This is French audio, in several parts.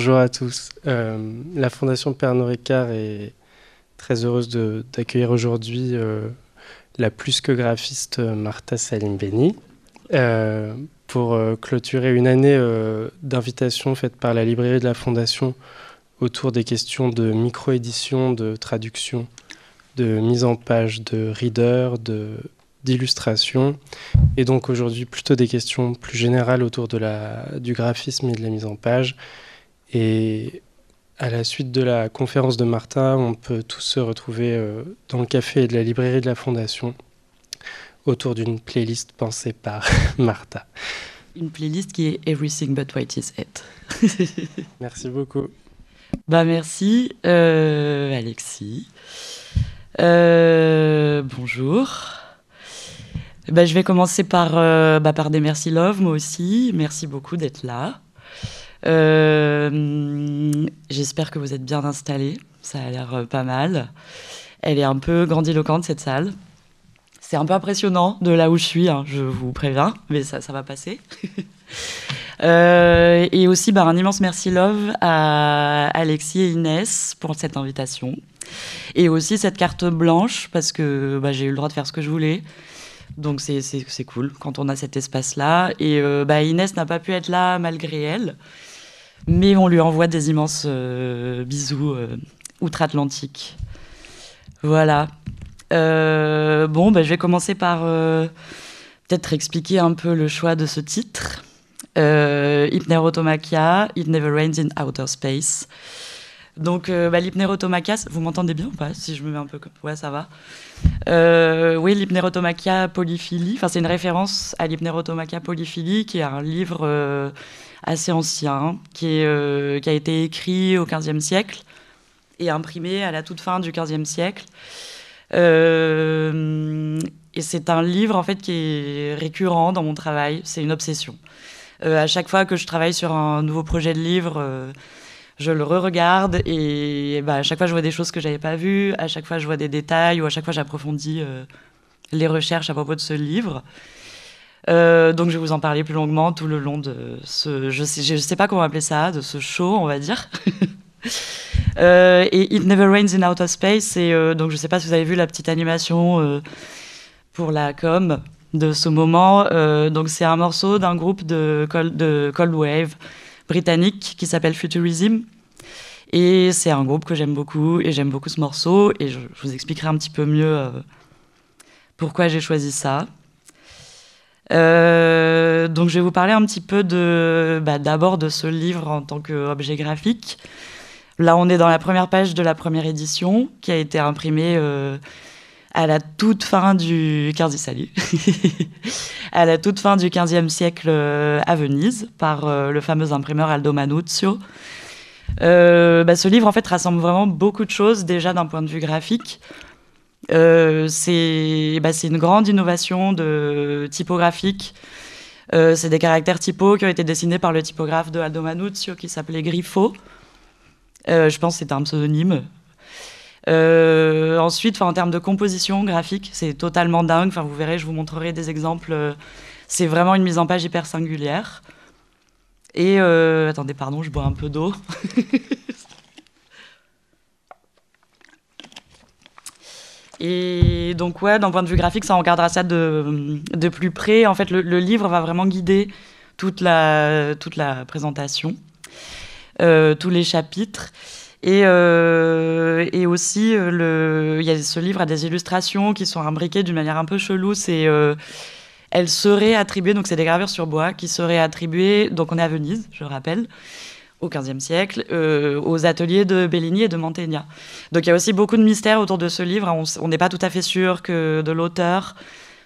Bonjour à tous. La Fondation Pernod Ricard est très heureuse d'accueillir aujourd'hui la plus que graphiste Martha Salimbeni pour clôturer une année d'invitation faite par la librairie de la Fondation autour des questions de micro-édition, de traduction, de mise en page, de reader, d'illustration. Et donc aujourd'hui plutôt des questions plus générales autour du graphisme et de la mise en page. Et à la suite de la conférence de Martha, on peut tous se retrouver dans le café de la librairie de la Fondation autour d'une playlist pensée par Martha. Une playlist qui est Everything But White Is It. Merci beaucoup. Merci Alexis. Bonjour. Je vais commencer par des merci love, moi aussi. Merci beaucoup d'être là. J'espère que vous êtes bien installés. Ça a l'air pas mal. Elle est un peu grandiloquente, cette salle. C'est un peu impressionnant de là où je suis, hein, je vous préviens, mais ça va passer. Et aussi un immense merci love à Alexis et Inès pour cette invitation. Et aussi cette carte blanche, parce que j'ai eu le droit de faire ce que je voulais. Donc c'est cool quand on a cet espace-là. Et Inès n'a pas pu être là malgré elle. Mais on lui envoie des immenses bisous outre-Atlantique. Voilà. Je vais commencer par peut-être expliquer un peu le choix de ce titre. Hypnerotomachia, It Never Rains in Outer Space. Donc l'hypnerotomachia, vous m'entendez bien ou pas? Si je me mets un peu comme... Ouais, ça va. Oui, l'hypnerotomachia polyphilie, c'est une référence à l'hypnerotomachia polyphilie, qui est un livre assez ancien, qui a été écrit au XVe siècle et imprimé à la toute fin du XVe siècle. Et c'est un livre en fait qui est récurrent dans mon travail, c'est une obsession. À chaque fois que je travaille sur un nouveau projet de livre, je le re-regarde et à chaque fois je vois des choses que j'avais pas vues, à chaque fois je vois des détails ou à chaque fois j'approfondis les recherches à propos de ce livre. Donc je vais vous en parler plus longuement tout le long de ce, je sais pas comment appeler ça, de ce show on va dire. Et It Never Rains in Outer Space, donc je sais pas si vous avez vu la petite animation pour la com de ce moment. Donc c'est un morceau d'un groupe de Cold Wave britannique qui s'appelle Futurism. Et c'est un groupe que j'aime beaucoup et j'aime beaucoup ce morceau. Et je vous expliquerai un petit peu mieux pourquoi j'ai choisi ça. Donc je vais vous parler un petit peu d'abord de ce livre en tant qu'objet graphique. Là, on est dans la première page de la première édition qui a été imprimée à la toute fin du à la toute fin du XVe siècle à Venise par le fameux imprimeur Aldo Manuzio. Ce livre en fait rassemble vraiment beaucoup de choses déjà d'un point de vue graphique. C'est une grande innovation de typographique. C'est des caractères typos qui ont été dessinés par le typographe de Aldo Manuzio qui s'appelait Griffo. Je pense que c'était un pseudonyme. Ensuite, en termes de composition graphique, c'est totalement dingue. Vous verrez, je vous montrerai des exemples. C'est vraiment une mise en page hyper singulière. Et attendez, pardon, je bois un peu d'eau. Et donc, d'un point de vue graphique, ça, on regardera ça de plus près. En fait, le livre va vraiment guider toute la présentation, tous les chapitres. Et aussi, ce livre a des illustrations qui sont imbriquées d'une manière un peu chelou. Elles seraient attribuées, donc c'est des gravures sur bois, qui seraient attribuées, donc on est à Venise, je rappelle, au XVe siècle, aux ateliers de Bellini et de Mantegna. Donc il y a aussi beaucoup de mystères autour de ce livre. On n'est pas tout à fait sûr que de l'auteur,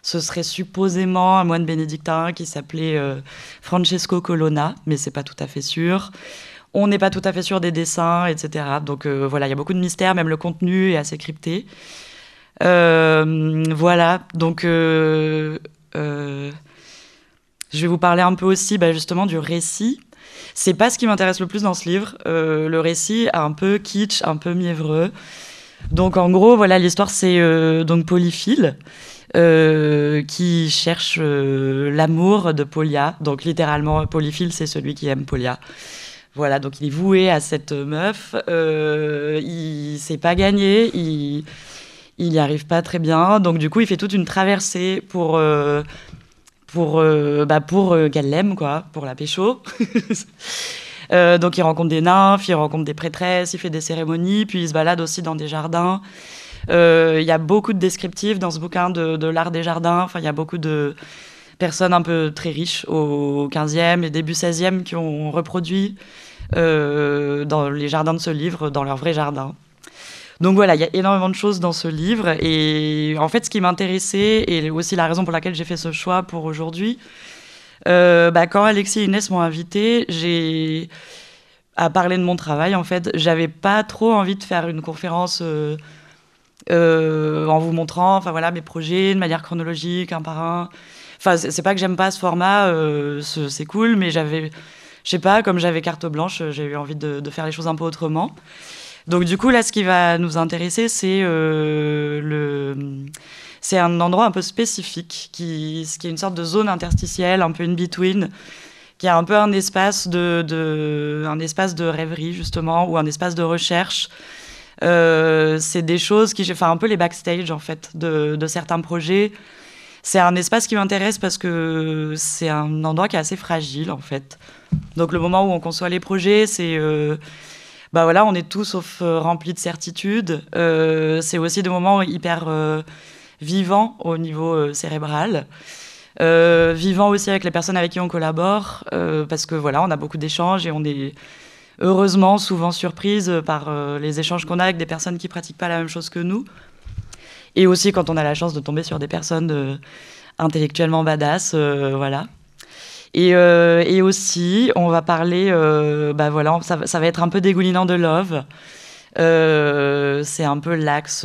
ce serait supposément un moine bénédictin qui s'appelait Francesco Colonna, mais c'est pas tout à fait sûr. On n'est pas tout à fait sûr des dessins, etc. Donc il y a beaucoup de mystères, même le contenu est assez crypté. Voilà, donc je vais vous parler un peu aussi justement du récit. C'est pas ce qui m'intéresse le plus dans ce livre. Le récit un peu kitsch, un peu mièvreux. Donc en gros, l'histoire c'est donc Polyphile qui cherche l'amour de Polia. Donc littéralement, Polyphile c'est celui qui aime Polia. Voilà, donc il est voué à cette meuf. Il sait pas gagner, il y arrive pas très bien. Donc du coup, il fait toute une traversée pour qu'elle l'aime, quoi, pour la pécho. Donc il rencontre des nymphes, il rencontre des prêtresses, il fait des cérémonies, puis il se balade aussi dans des jardins. Il y a beaucoup de descriptifs dans ce bouquin de l'art des jardins. Enfin, il y a beaucoup de personnes un peu très riches au 15e et début 16e qui ont reproduit dans les jardins de ce livre, dans leur vrai jardin. Donc voilà, il y a énormément de choses dans ce livre. Et en fait, ce qui m'intéressait, et aussi la raison pour laquelle j'ai fait ce choix pour aujourd'hui, quand Alexis et Inès m'ont invitée, à parler de mon travail, en fait, j'avais pas trop envie de faire une conférence en vous montrant, enfin voilà, mes projets de manière chronologique, un par un. Enfin, c'est pas que j'aime pas ce format, c'est cool, mais je sais pas, comme j'avais carte blanche, j'ai eu envie de faire les choses un peu autrement. Donc du coup, là, ce qui va nous intéresser, c'est un endroit un peu spécifique, qui est une sorte de zone interstitielle, un peu in between, qui est un peu un espace de rêverie, justement, ou un espace de recherche. C'est des choses enfin un peu les backstage, en fait, de certains projets. C'est un espace qui m'intéresse parce que c'est un endroit qui est assez fragile, en fait. Donc le moment où on conçoit les projets, c'est... voilà, on est tous sauf remplis de certitudes. C'est aussi des moments hyper vivants au niveau cérébral. Vivants aussi avec les personnes avec qui on collabore. Parce que voilà, on a beaucoup d'échanges et on est heureusement souvent surprise par les échanges qu'on a avec des personnes qui pratiquent pas la même chose que nous. Et aussi quand on a la chance de tomber sur des personnes intellectuellement badass, voilà. Et aussi, on va parler, voilà, ça va être un peu dégoulinant de love. C'est un peu l'axe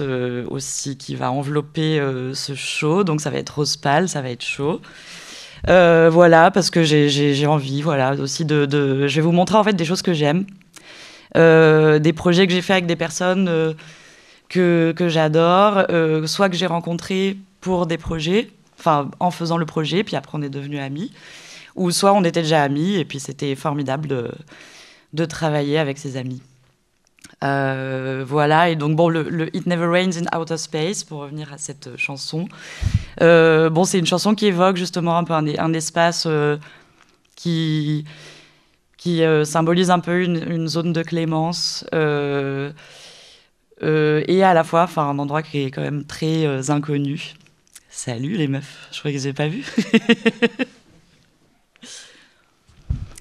aussi qui va envelopper ce show. Donc ça va être rose pâle, ça va être chaud. Voilà, parce que j'ai envie, voilà, aussi je vais vous montrer en fait des choses que j'aime, des projets que j'ai fait avec des personnes que j'adore, soit que j'ai rencontrées pour des projets, enfin en faisant le projet, puis après on est devenus amis. Ou soit on était déjà amis, et puis c'était formidable de travailler avec ses amis. Voilà, et donc bon, le It Never Rains in Outer Space, pour revenir à cette chanson. C'est une chanson qui évoque justement un peu un espace qui symbolise un peu une zone de clémence, et à la fois un endroit qui est quand même très inconnu. Salut les meufs, je croyais que je les ai pas vus.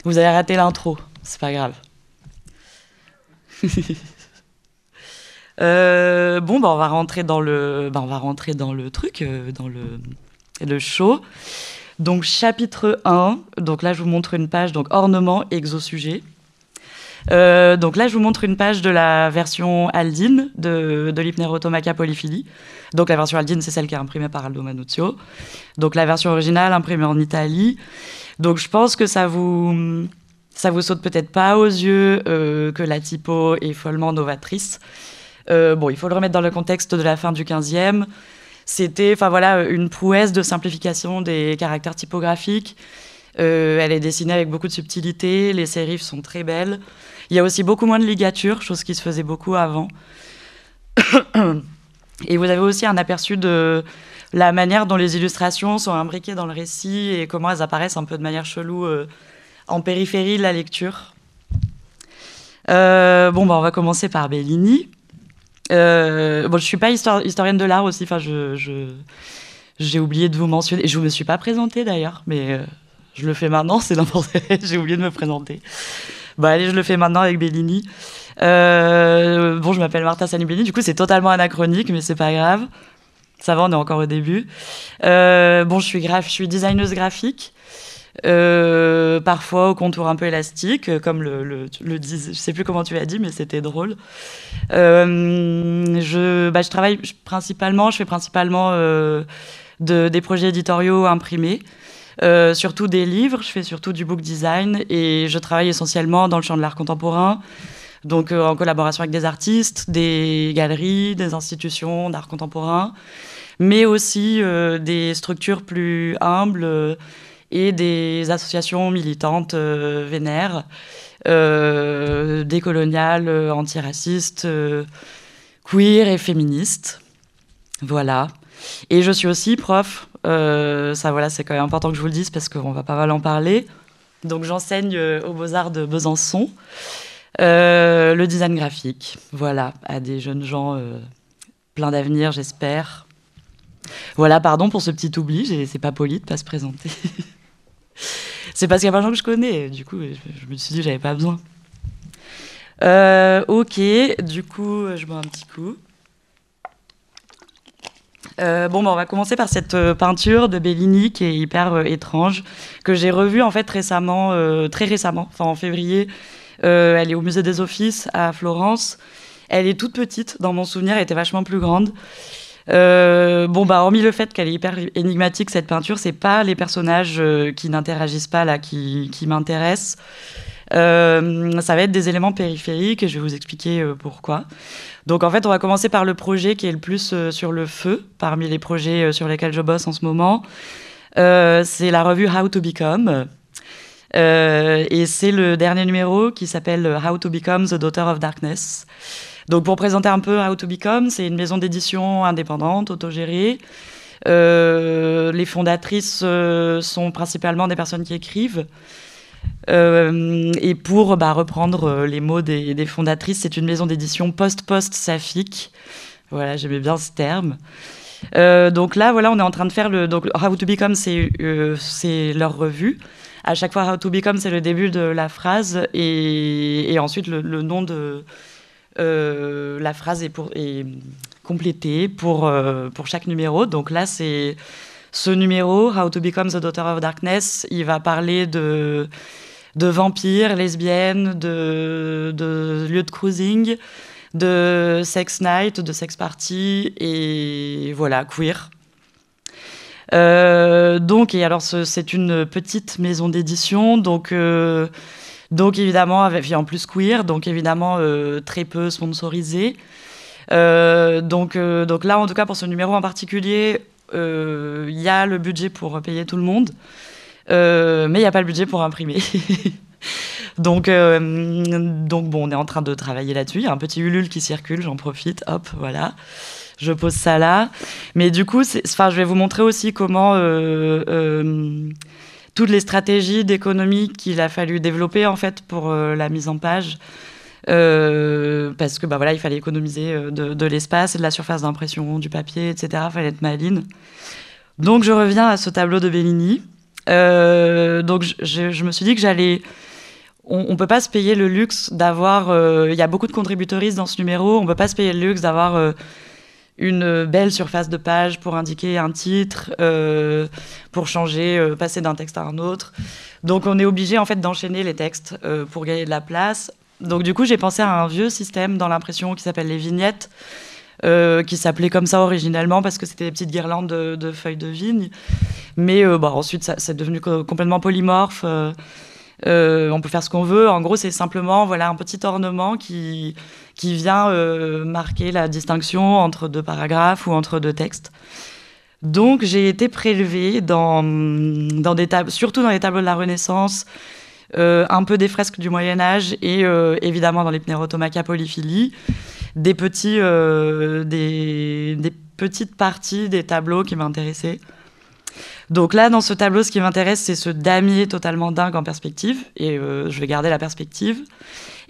Vous avez raté l'intro, c'est pas grave. On va rentrer dans le truc, dans le show. Donc chapitre 1, donc là je vous montre une page, donc ornement, exosujet. Donc là je vous montre une page de la version Aldine de l'Hypnerotomaca polyphylie. Donc la version Aldine, c'est celle qui est imprimée par Aldo Manuzio. Donc la version originale imprimée en Italie. Donc je pense que ça vous saute peut-être pas aux yeux que la typo est follement novatrice. Il faut le remettre dans le contexte de la fin du 15e. C'était une prouesse de simplification des caractères typographiques. Elle est dessinée avec beaucoup de subtilité. Les sérifs sont très belles. Il y a aussi beaucoup moins de ligatures, chose qui se faisait beaucoup avant. Et vous avez aussi un aperçu de la manière dont les illustrations sont imbriquées dans le récit et comment elles apparaissent un peu de manière chelou en périphérie de la lecture. On va commencer par Bellini. Je ne suis pas historienne de l'art aussi. J'ai oublié de vous mentionner. Je ne me suis pas présentée d'ailleurs, mais je le fais maintenant. C'est n'importe quoi. J'ai oublié de me présenter. Allez, je le fais maintenant avec Bellini. Je m'appelle Marta Salimbeni. Du coup, c'est totalement anachronique, mais c'est pas grave. Ça va, on est encore au début. Je suis designeuse graphique. Parfois au contour un peu élastique, comme le disent, je sais plus comment tu l'as dit, mais c'était drôle. Je travaille principalement, je fais principalement des projets éditoriaux imprimés, surtout des livres, je fais surtout du book design et je travaille essentiellement dans le champ de l'art contemporain, donc en collaboration avec des artistes, des galeries, des institutions d'art contemporain, mais aussi des structures plus humbles et des associations militantes vénères, décoloniales, antiracistes, queer et féministes. Voilà. Et je suis aussi prof. Ça, voilà, c'est quand même important que je vous le dise parce qu'on va pas mal en parler. Donc, j'enseigne aux Beaux-Arts de Besançon le design graphique. Voilà, à des jeunes gens plein d'avenir, j'espère. Voilà, pardon pour ce petit oubli. C'est pas poli de pas se présenter. C'est parce qu'il y a pas de gens que je connais. Du coup, je me suis dit que j'avais pas besoin. Ok, du coup, je bois un petit coup. On va commencer par cette peinture de Bellini qui est hyper étrange, que j'ai revue en fait récemment, très récemment, enfin en février. Elle est au Musée des Offices à Florence. Elle est toute petite, dans mon souvenir, elle était vachement plus grande. Hormis le fait qu'elle est hyper énigmatique, cette peinture, c'est pas les personnages qui n'interagissent pas là qui m'intéressent. Ça va être des éléments périphériques et je vais vous expliquer pourquoi. Donc en fait, on va commencer par le projet qui est le plus sur le feu parmi les projets sur lesquels je bosse en ce moment. C'est la revue How to Become. Et c'est le dernier numéro qui s'appelle How to Become the Daughter of Darkness. Donc pour présenter un peu How to Become, c'est une maison d'édition indépendante, autogérée. Les fondatrices sont principalement des personnes qui écrivent. Et pour reprendre les mots des fondatrices, c'est une maison d'édition post-saphique. Voilà, j'aimais bien ce terme. Donc là, voilà, on est en train de faire donc How to Become, c'est leur revue. À chaque fois, How to Become, c'est le début de la phrase et ensuite le nom de la phrase est complétée pour chaque numéro. Donc là, c'est ce numéro, How to Become the Daughter of Darkness. Il va parler de vampires, lesbiennes, de lieux de cruising, de sex night, de sex party et voilà, queer. Et alors c'est une petite maison d'édition, donc évidemment en plus queer, donc évidemment très peu sponsorisée. Donc là en tout cas pour ce numéro en particulier, il y a le budget pour payer tout le monde, mais il n'y a pas le budget pour imprimer. Donc on est en train de travailler là-dessus. Il y a un petit Ulule qui circule, j'en profite, hop, voilà. Je pose ça là. Mais du coup, je vais vous montrer aussi comment toutes les stratégies d'économie qu'il a fallu développer en fait pour la mise en page. Parce que il fallait économiser de l'espace et de la surface d'impression, du papier, etc. Il fallait être maline. Donc je reviens à ce tableau de Bellini. Donc je me suis dit que on peut pas se payer le luxe d'avoir... Il y a beaucoup de contributrices dans ce numéro. On peut pas se payer le luxe d'avoir une belle surface de page pour indiquer un titre, pour changer, passer d'un texte à un autre. Donc on est obligé en fait d'enchaîner les textes pour gagner de la place. Donc du coup j'ai pensé à un vieux système dans l'impression qui s'appelle les vignettes, qui s'appelait comme ça originellement parce que c'était des petites guirlandes de feuilles de vigne. Mais ensuite c'est devenu complètement polymorphe. On peut faire ce qu'on veut. En gros, c'est simplement un petit ornement qui vient marquer la distinction entre deux paragraphes ou entre deux textes. Donc, j'ai été prélevée dans des surtout dans les tableaux de la Renaissance, un peu des fresques du Moyen-Âge et évidemment dans les Pnerotomaca polyphylie, des petites parties des tableaux qui m'intéressaient. Donc là, dans ce tableau, ce qui m'intéresse, c'est ce damier totalement dingue en perspective. Et je vais garder la perspective.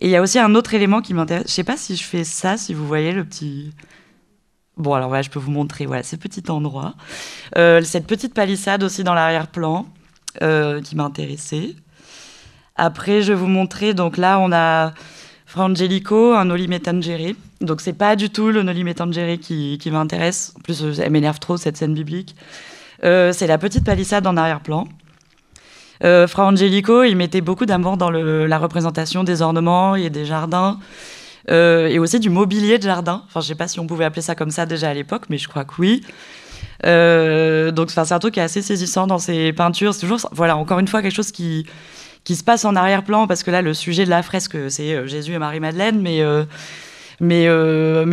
Et il y a aussi un autre élément qui m'intéresse. Je ne sais pas si je fais ça, si vous voyez le petit... Bon, alors voilà, je peux vous montrer ce petit endroit. Cette petite palissade aussi dans l'arrière-plan qui m'a intéressée. Après, je vais vous montrer... Donc là, on a Fra Angelico, un Noli Me Tangere. Donc c'est pas du tout le Noli Me Tangere qui m'intéresse. En plus, elle m'énerve trop, cette scène biblique. C'est la petite palissade en arrière-plan. Fra Angelico, il mettait beaucoup d'amour dans la représentation des ornements et des jardins, et aussi du mobilier de jardin. Enfin, je ne sais pas si on pouvait appeler ça comme ça déjà à l'époque, mais je crois que oui. Donc, c'est un truc qui est assez saisissant dans ses peintures. C'est toujours, encore une fois, quelque chose qui se passe en arrière-plan, parce que là, le sujet de la fresque, c'est Jésus et Marie-Madeleine, mais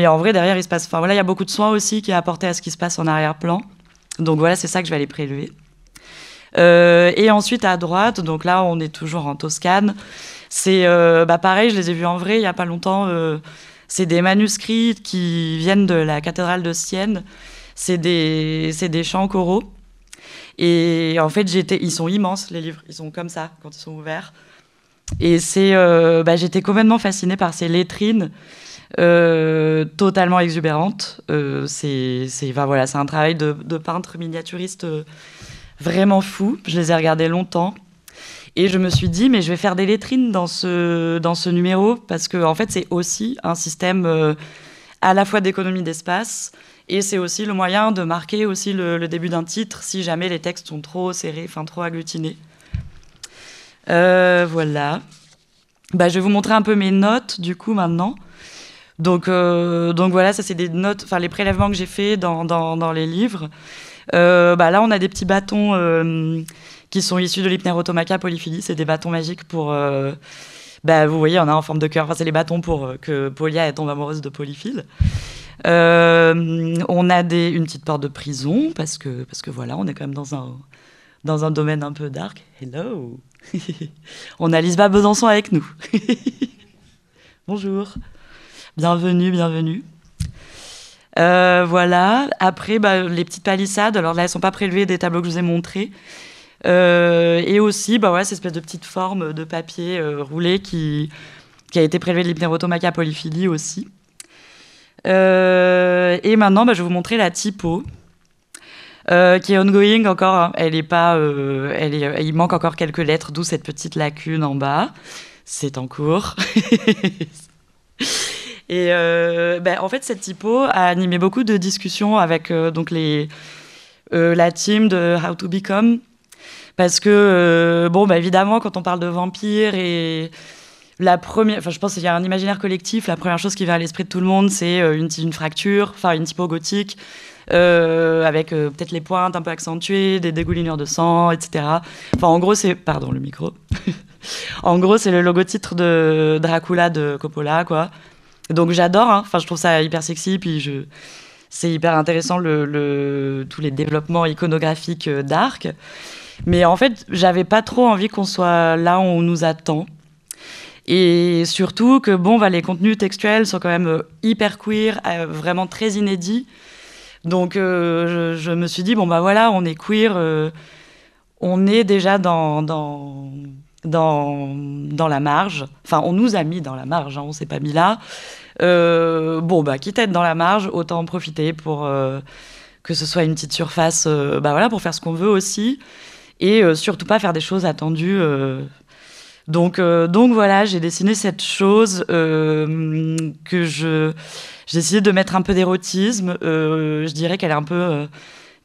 en vrai, derrière, il se passe... il y a beaucoup de soin aussi qui est apporté à ce qui se passe en arrière-plan. Donc voilà, c'est ça que je vais aller prélever. Et ensuite à droite, donc là on est toujours en Toscane, c'est pareil, je les ai vus en vrai il n'y a pas longtemps, c'est des manuscrits qui viennent de la cathédrale de Sienne, c'est des chants choraux, et en fait ils sont immenses les livres, ils sont comme ça quand ils sont ouverts, et j'étais complètement fascinée par ces lettrines totalement exubérantes. C'est un travail de peintre miniaturiste vraiment fou. Je les ai regardés longtemps. Et je me suis dit, mais je vais faire des lettrines dans ce numéro, parce que en fait, c'est aussi un système à la fois d'économie d'espace, et c'est aussi le moyen de marquer aussi le début d'un titre, si jamais les textes sont trop serrés, enfin trop agglutinés. Voilà. Je vais vous montrer un peu mes notes, du coup, maintenant. Donc voilà, ça c'est des notes, enfin les prélèvements que j'ai faits dans les livres. Là, on a des petits bâtons qui sont issus de l'Hypnerotomaca polyphylie. C'est des bâtons magiques pour... vous voyez, on a en forme de cœur. Enfin, c'est les bâtons pour que Polia tombe amoureuse de Polyphile. On a une petite porte de prison, parce que voilà, on est quand même dans un domaine un peu dark. Hello. On a Lisba Besançon avec nous. Bonjour. Bienvenue. Voilà. Après, les petites palissades. Alors là, elles sont pas prélevées des tableaux que je vous ai montrés. Et aussi, cette espèce de petite forme de papier roulé qui a été prélevée de l'Hypnerotomaca polyphylie aussi. Et maintenant, je vais vous montrer la typo, qui est ongoing encore. Hein. Elle est pas, il manque encore quelques lettres, d'où cette petite lacune en bas. C'est en cours. Et en fait, cette typo a animé beaucoup de discussions avec la team de How to Become, parce que évidemment, quand on parle de vampires et je pense qu'il y a un imaginaire collectif, la première chose qui vient à l'esprit de tout le monde, c'est une fracture, enfin une typo gothique, avec peut-être les pointes un peu accentuées, des dégoulinures de sang, etc. Enfin, en gros, pardon, le micro. En gros, c'est le logotitre de Dracula de Coppola, quoi. Donc j'adore, hein. Enfin, je trouve ça hyper sexy, puis c'est hyper intéressant tous les développements iconographiques d'Arc. Mais en fait, j'avais pas trop envie qu'on soit là où on nous attend. Et surtout que les contenus textuels sont quand même hyper queer, vraiment très inédits. Donc je me suis dit, voilà, on est queer, on est déjà dans la marge. Enfin, on nous a mis dans la marge, hein, on s'est pas mis là. Quitte à être dans la marge, autant en profiter pour que ce soit une petite surface, pour faire ce qu'on veut aussi. Et surtout pas faire des choses attendues. Donc voilà, j'ai dessiné cette chose que j'ai essayé de mettre un peu d'érotisme. Je dirais qu'elle est un peu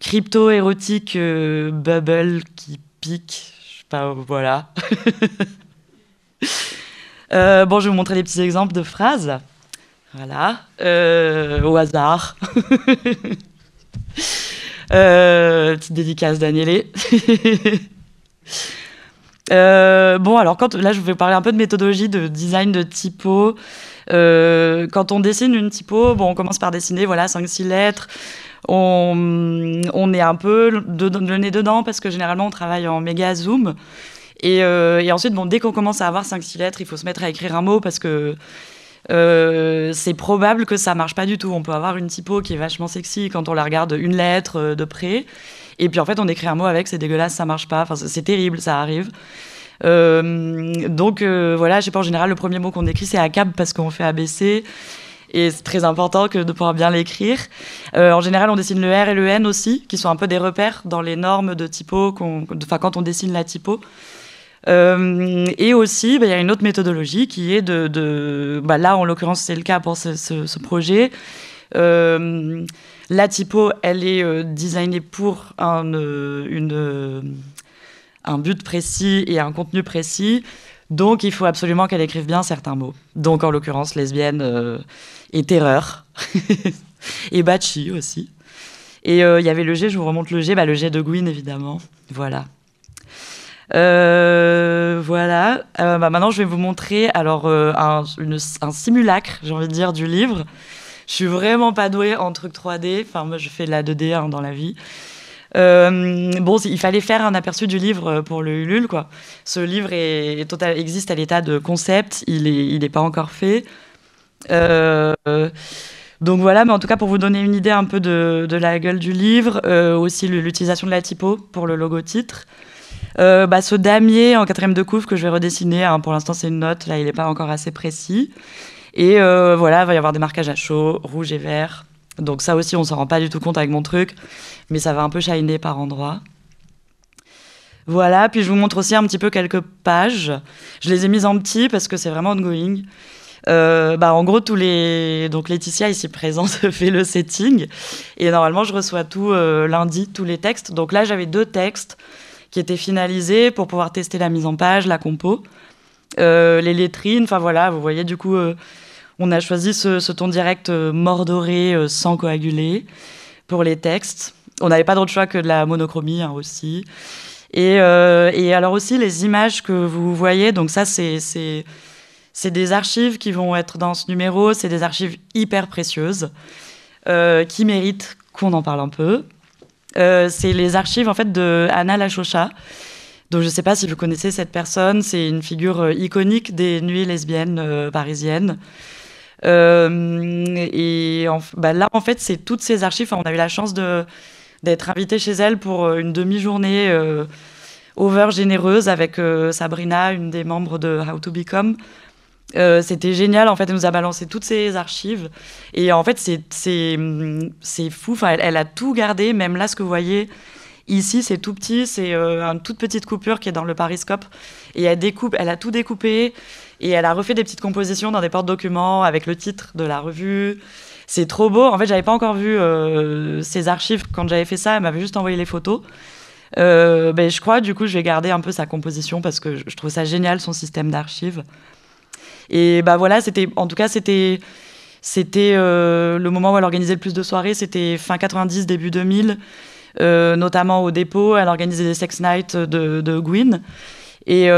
crypto-érotique, bubble qui pique. Je sais pas, voilà. Je vais vous montrer des petits exemples de phrases. Voilà, au hasard. Petite dédicace d'Agnélé. Alors là, je vais parler un peu de méthodologie de design de typo. Quand on dessine une typo, on commence par dessiner 5-6 lettres. On est un peu le nez dedans, parce que généralement, on travaille en méga zoom. Et ensuite, dès qu'on commence à avoir 5-6 lettres, il faut se mettre à écrire un mot, parce que c'est probable que ça marche pas du tout. On peut avoir une typo qui est vachement sexy quand on la regarde une lettre de près, et puis en fait on écrit un mot avec, c'est dégueulasse, ça marche pas. Enfin, c'est terrible, ça arrive. Voilà, je sais pas, en général le premier mot qu'on écrit c'est ACAB, parce qu'on fait ABC, et c'est très important de pouvoir bien l'écrire. En général on dessine le R et le N aussi, qui sont un peu des repères dans les normes de typo quand on dessine la typo. Et aussi, il y a une autre méthodologie qui est là, en l'occurrence, c'est le cas pour ce projet. La typo, elle est designée pour un but précis et un contenu précis. Donc, il faut absolument qu'elle écrive bien certains mots. Donc, en l'occurrence, lesbienne et terreur. Et Bachi aussi. Et il y avait le G, je vous remonte le G, le G de Gwyn, évidemment. Voilà. Maintenant, je vais vous montrer un simulacre, j'ai envie de dire, du livre. Je suis vraiment pas douée en trucs 3D. Enfin, moi, je fais de la 2D dans la vie. Bon, il fallait faire un aperçu du livre pour le Ulule, quoi. Ce livre existe à l'état de concept, il est pas encore fait. Donc voilà, mais en tout cas, pour vous donner une idée un peu de la gueule du livre, aussi l'utilisation de la typo pour le logo titre. Ce damier en 4e de couve que je vais redessiner, hein, pour l'instant c'est une note, là il n'est pas encore assez précis. Et voilà, il va y avoir des marquages à chaud, rouge et vert. Donc ça aussi, on s'en rend pas du tout compte avec mon truc, mais ça va un peu shiner par endroits. Voilà, puis je vous montre aussi un petit peu quelques pages. Je les ai mises en petit parce que c'est vraiment ongoing. En gros, donc Laetitia ici présente fait le setting. Et normalement, je reçois tout lundi, tous les textes. Donc là, j'avais 2 textes qui étaient finalisés pour pouvoir tester la mise en page, la compo. Les lettrines, enfin voilà, vous voyez, du coup... on a choisi ce ton direct mordoré, sans coaguler, pour les textes. On n'avait pas d'autre choix que de la monochromie, hein, aussi. Et alors aussi, les images que vous voyez, donc ça, c'est des archives qui vont être dans ce numéro. C'est des archives hyper précieuses, qui méritent qu'on en parle un peu. C'est les archives, en fait, de Anna Lachocha. Donc, je ne sais pas si vous connaissez cette personne. C'est une figure iconique des nuits lesbiennes parisiennes. Là, en fait, c'est toutes ces archives. Enfin, on a eu la chance d'être invité chez elle pour une demi-journée over généreuse avec Sabrina, une des membres de How to Become. C'était génial. En fait, elle nous a balancé toutes ces archives. Et en fait, c'est fou. Enfin, elle a tout gardé. Même là, ce que vous voyez ici, c'est tout petit. C'est une toute petite coupure qui est dans le Pariscope. Et elle a tout découpé. Et elle a refait des petites compositions dans des porte-documents avec le titre de la revue. C'est trop beau. En fait, j'avais pas encore vu ces archives quand j'avais fait ça. Elle m'avait juste envoyé les photos. Je crois, du coup, je vais garder un peu sa composition parce que je trouve ça génial, son système d'archives. Et voilà, c'était le moment où elle organisait le plus de soirées. C'était fin 90, début 2000, notamment au dépôt. Elle organisait des sex nights de Gwyn. Et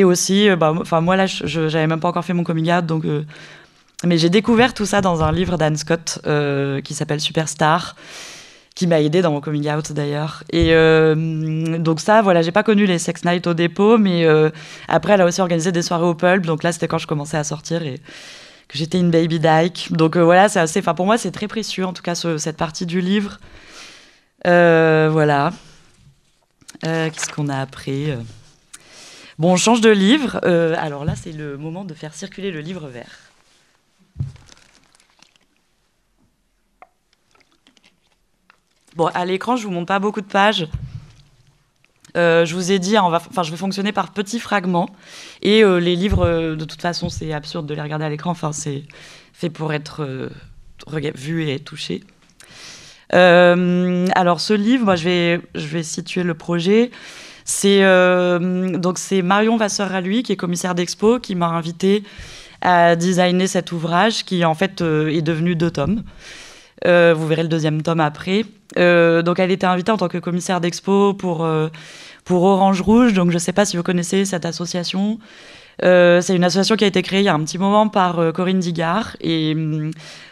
aussi, moi là, j'avais même pas encore fait mon coming out, donc, mais j'ai découvert tout ça dans un livre d'Anne Scott qui s'appelle Superstar, qui m'a aidée dans mon coming out d'ailleurs. Et donc ça, voilà, j'ai pas connu les sex nights au dépôt, mais après, elle a aussi organisé des soirées au Pulp, donc là, c'était quand je commençais à sortir et que j'étais une baby dyke. Donc voilà, pour moi, c'est très précieux, en tout cas, cette partie du livre. Voilà. Qu'est-ce qu'on a après Bon, on change de livre. Alors là, c'est le moment de faire circuler le livre vert. Bon, à l'écran, je vous montre pas beaucoup de pages. Je vous ai dit, je vais fonctionner par petits fragments. Et les livres, de toute façon, c'est absurde de les regarder à l'écran. Enfin, c'est fait pour être vu et touché. Alors, ce livre, moi, je vais situer le projet. C'est Marion Vasseur-Ralui, qui est commissaire d'expo, qui m'a invité à designer cet ouvrage qui, en fait, est devenu 2 tomes. Vous verrez le 2e tome après. Donc, elle était invitée en tant que commissaire d'expo pour Orange Rouge. Donc, je ne sais pas si vous connaissez cette association. C'est une association qui a été créée il y a un petit moment par Corinne Digard. Et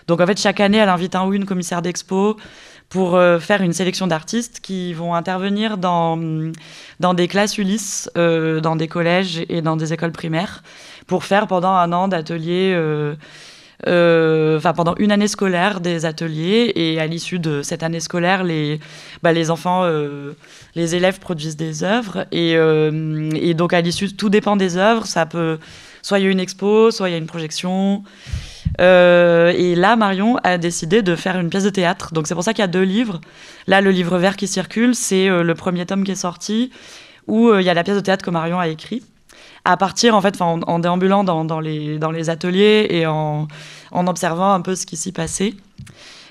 donc, en fait, chaque année, elle invite un ou une commissaire d'expo pour faire une sélection d'artistes qui vont intervenir dans des classes Ulysse, dans des collèges et dans des écoles primaires, pour faire pendant 1 an d'ateliers, pendant une année scolaire des ateliers. Et à l'issue de cette année scolaire, les enfants, les élèves produisent des œuvres. Et donc à l'issue, tout dépend des œuvres. Ça peut, soit il y a une expo, soit il y a une projection. Et là, Marion a décidé de faire une pièce de théâtre. Donc c'est pour ça qu'il y a 2 livres. Là, le livre vert qui circule, c'est le 1er tome qui est sorti, où il y a la pièce de théâtre que Marion a écrite. À partir, en fait, en déambulant dans les ateliers et en observant un peu ce qui s'y passait.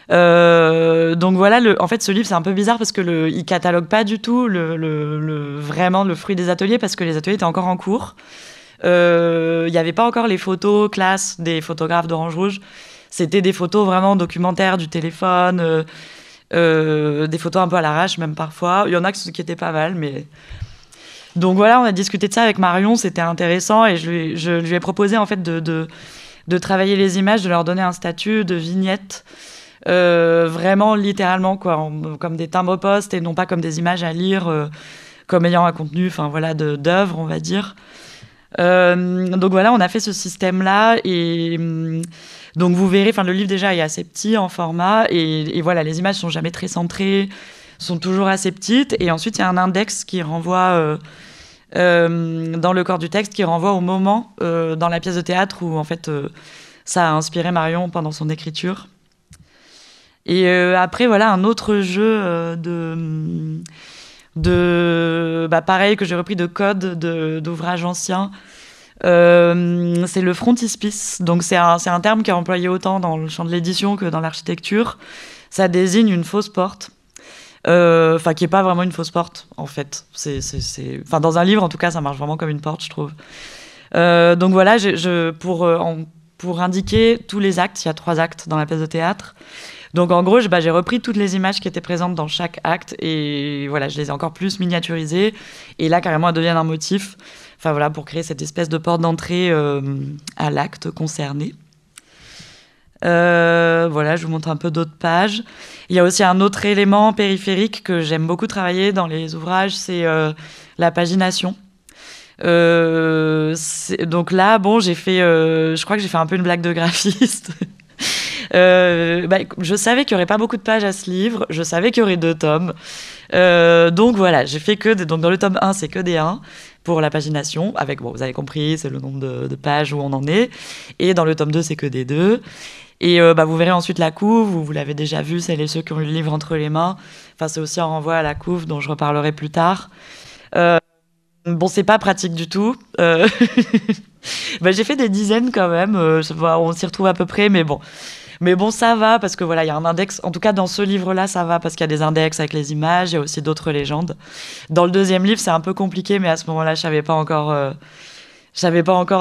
Donc voilà, en fait, ce livre, c'est un peu bizarre parce que il catalogue pas du tout vraiment le fruit des ateliers, parce que les ateliers étaient encore en cours. Il n'y avait pas encore les photos classe des photographes d'Orange Rouge. C'était des photos vraiment documentaires du téléphone, des photos un peu à l'arrache même parfois. Il y en a qui étaient pas mal, mais... Donc voilà, on a discuté de ça avec Marion, c'était intéressant, et je lui ai proposé en fait de travailler les images, de leur donner un statut de vignette, vraiment littéralement, quoi, comme des timbres-poste et non pas comme des images à lire, comme ayant un contenu, enfin voilà, d'œuvre, on va dire. Donc voilà, on a fait ce système-là et donc vous verrez, enfin le livre déjà est assez petit en format et voilà, les images sont jamais très centrées, sont toujours assez petites et ensuite il y a un index qui renvoie dans le corps du texte qui renvoie au moment dans la pièce de théâtre où en fait ça a inspiré Marion pendant son écriture. Et après voilà un autre jeu pareil que j'ai repris de codes d'ouvrages anciens. C'est le frontispice. Donc c'est un terme qui est employé autant dans le champ de l'édition que dans l'architecture. Ça désigne une fausse porte. Qui est pas vraiment une fausse porte en fait. Enfin dans un livre en tout cas ça marche vraiment comme une porte je trouve. Donc voilà, pour indiquer tous les actes, il y a 3 actes dans la pièce de théâtre. Donc en gros, j'ai repris toutes les images qui étaient présentes dans chaque acte et voilà, je les ai encore plus miniaturisées. Et là, carrément, elles deviennent un motif. Enfin voilà, pour créer cette espèce de porte d'entrée à l'acte concerné. Voilà, je vous montre un peu d'autres pages. Il y a aussi un autre élément périphérique que j'aime beaucoup travailler dans les ouvrages, c'est la pagination. Donc là, bon, je crois que j'ai fait un peu une blague de graphiste. Je savais qu'il n'y aurait pas beaucoup de pages à ce livre, je savais qu'il y aurait 2 tomes. Donc voilà, j'ai fait donc dans le tome 1, c'est que des 1 pour la pagination, avec, bon, vous avez compris, c'est le nombre de pages où on en est. Et dans le tome 2, c'est que des 2. Et vous verrez ensuite la couve, vous l'avez déjà vu, celles et ceux qui ont eu le livre entre les mains. Enfin, c'est aussi un renvoi à la couve dont je reparlerai plus tard. Bon, c'est pas pratique du tout. J'ai fait des dizaines quand même. On s'y retrouve à peu près, mais bon. Mais bon, ça va, parce que voilà, il y a un index. En tout cas, dans ce livre-là, ça va, parce qu'il y a des index avec les images. Il y a aussi d'autres légendes. Dans le deuxième livre, c'est un peu compliqué, mais à ce moment-là, je savais pas encore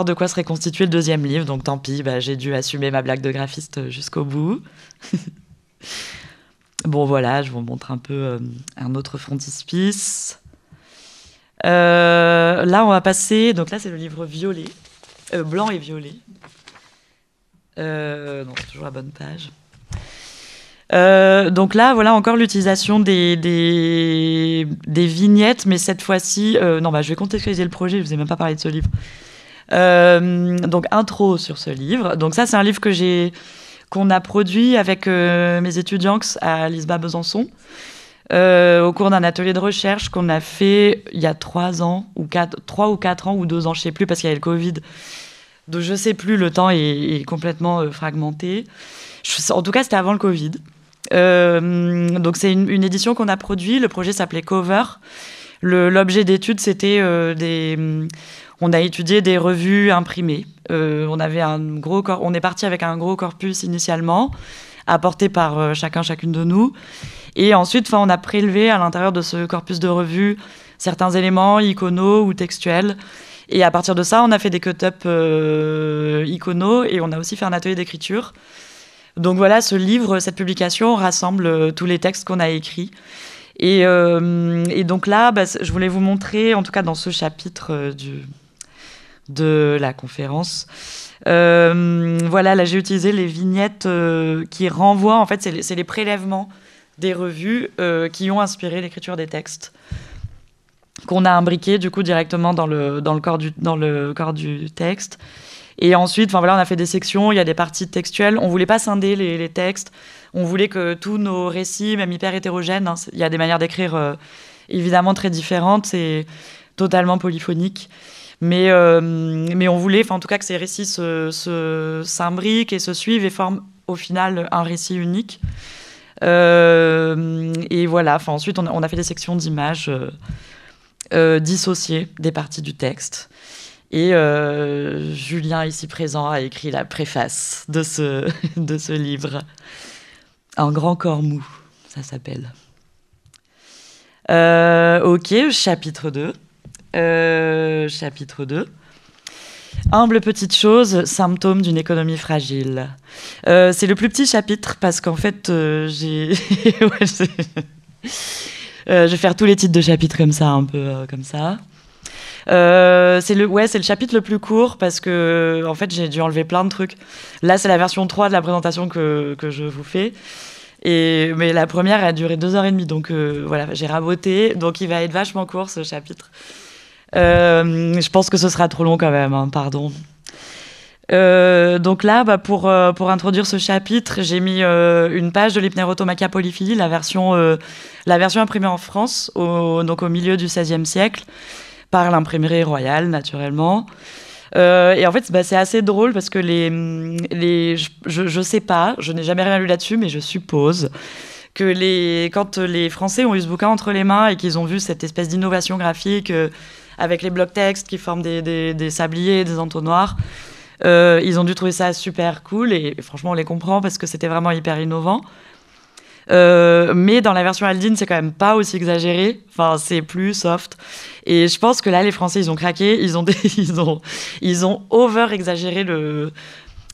de quoi serait constitué le deuxième livre. Donc tant pis, j'ai dû assumer ma blague de graphiste jusqu'au bout. Bon, voilà, je vous montre un peu un autre frontispice. Là, on va passer... Donc là, c'est le livre violet. Blanc et violet. Non, c'est toujours la bonne page. Donc là, voilà encore l'utilisation des vignettes, mais cette fois-ci... je vais contextualiser le projet, je ne vous ai même pas parlé de ce livre. Donc, intro sur ce livre. Donc ça, c'est un livre qu'on a produit avec mes étudiants à l'ISBA Besançon, au cours d'un atelier de recherche qu'on a fait il y a 3 ans, 3 ou 4 ans, ou 2 ans, je ne sais plus, parce qu'il y avait le Covid. Donc je ne sais plus, le temps est complètement fragmenté. En tout cas, c'était avant le Covid. Donc c'est une édition qu'on a produite. Le projet s'appelait Cover. L'objet d'étude, c'était on a étudié des revues imprimées. On est parti avec un gros corpus initialement, apporté par chacune de nous. Et ensuite, on a prélevé à l'intérieur de ce corpus de revues certains éléments iconaux ou textuels. Et à partir de ça, on a fait des cut-up iconaux et on a aussi fait un atelier d'écriture. Donc voilà, ce livre, cette publication rassemble tous les textes qu'on a écrits. Et donc là, je voulais vous montrer, en tout cas dans ce chapitre de la conférence, voilà, là j'ai utilisé les vignettes qui renvoient, en fait, c'est les prélèvements des revues qui ont inspiré l'écriture des textes, qu'on a imbriqué du coup directement dans le corps du texte. Et ensuite, on a fait des sections, il y a des parties textuelles. On voulait pas scinder les textes. On voulait que tous nos récits, même hyper hétérogènes, il y a des manières d'écrire évidemment très différentes, c'est totalement polyphonique. Mais on voulait, en tout cas, que ces récits s'imbriquent et se suivent et forment au final un récit unique. Et voilà, ensuite, on a fait des sections d'images dissociées des parties du texte. Et Julien, ici présent, a écrit la préface de ce livre. Un grand corps mou, ça s'appelle. Ok, chapitre 2. Chapitre 2. Humble petite chose, symptôme d'une économie fragile. C'est le plus petit chapitre parce qu'en fait, je vais faire tous les titres de chapitres comme ça, un peu comme ça. C'est le chapitre le plus court parce que en fait j'ai dû enlever plein de trucs. Là c'est la version 3 de la présentation que je vous fais. Mais la première a duré 2h30, donc voilà, j'ai raboté. Donc il va être vachement court ce chapitre. Je pense que ce sera trop long quand même, hein, pardon. Donc là, pour introduire ce chapitre, j'ai mis une page de l'Hypnerotomachia polyphylie, la version imprimée en France, donc au milieu du XVIe siècle, par l'imprimerie royale, naturellement. Et en fait, c'est assez drôle parce que je sais pas, je n'ai jamais rien lu là-dessus, mais je suppose que quand les Français ont eu ce bouquin entre les mains et qu'ils ont vu cette espèce d'innovation graphique avec les blocs textes qui forment des sabliers, des entonnoirs, ils ont dû trouver ça super cool et franchement on les comprend parce que c'était vraiment hyper innovant. Mais dans la version Aldine, c'est quand même pas aussi exagéré. Enfin, c'est plus soft. Et je pense que là, les Français, ils ont craqué. Ils ont over-exagéré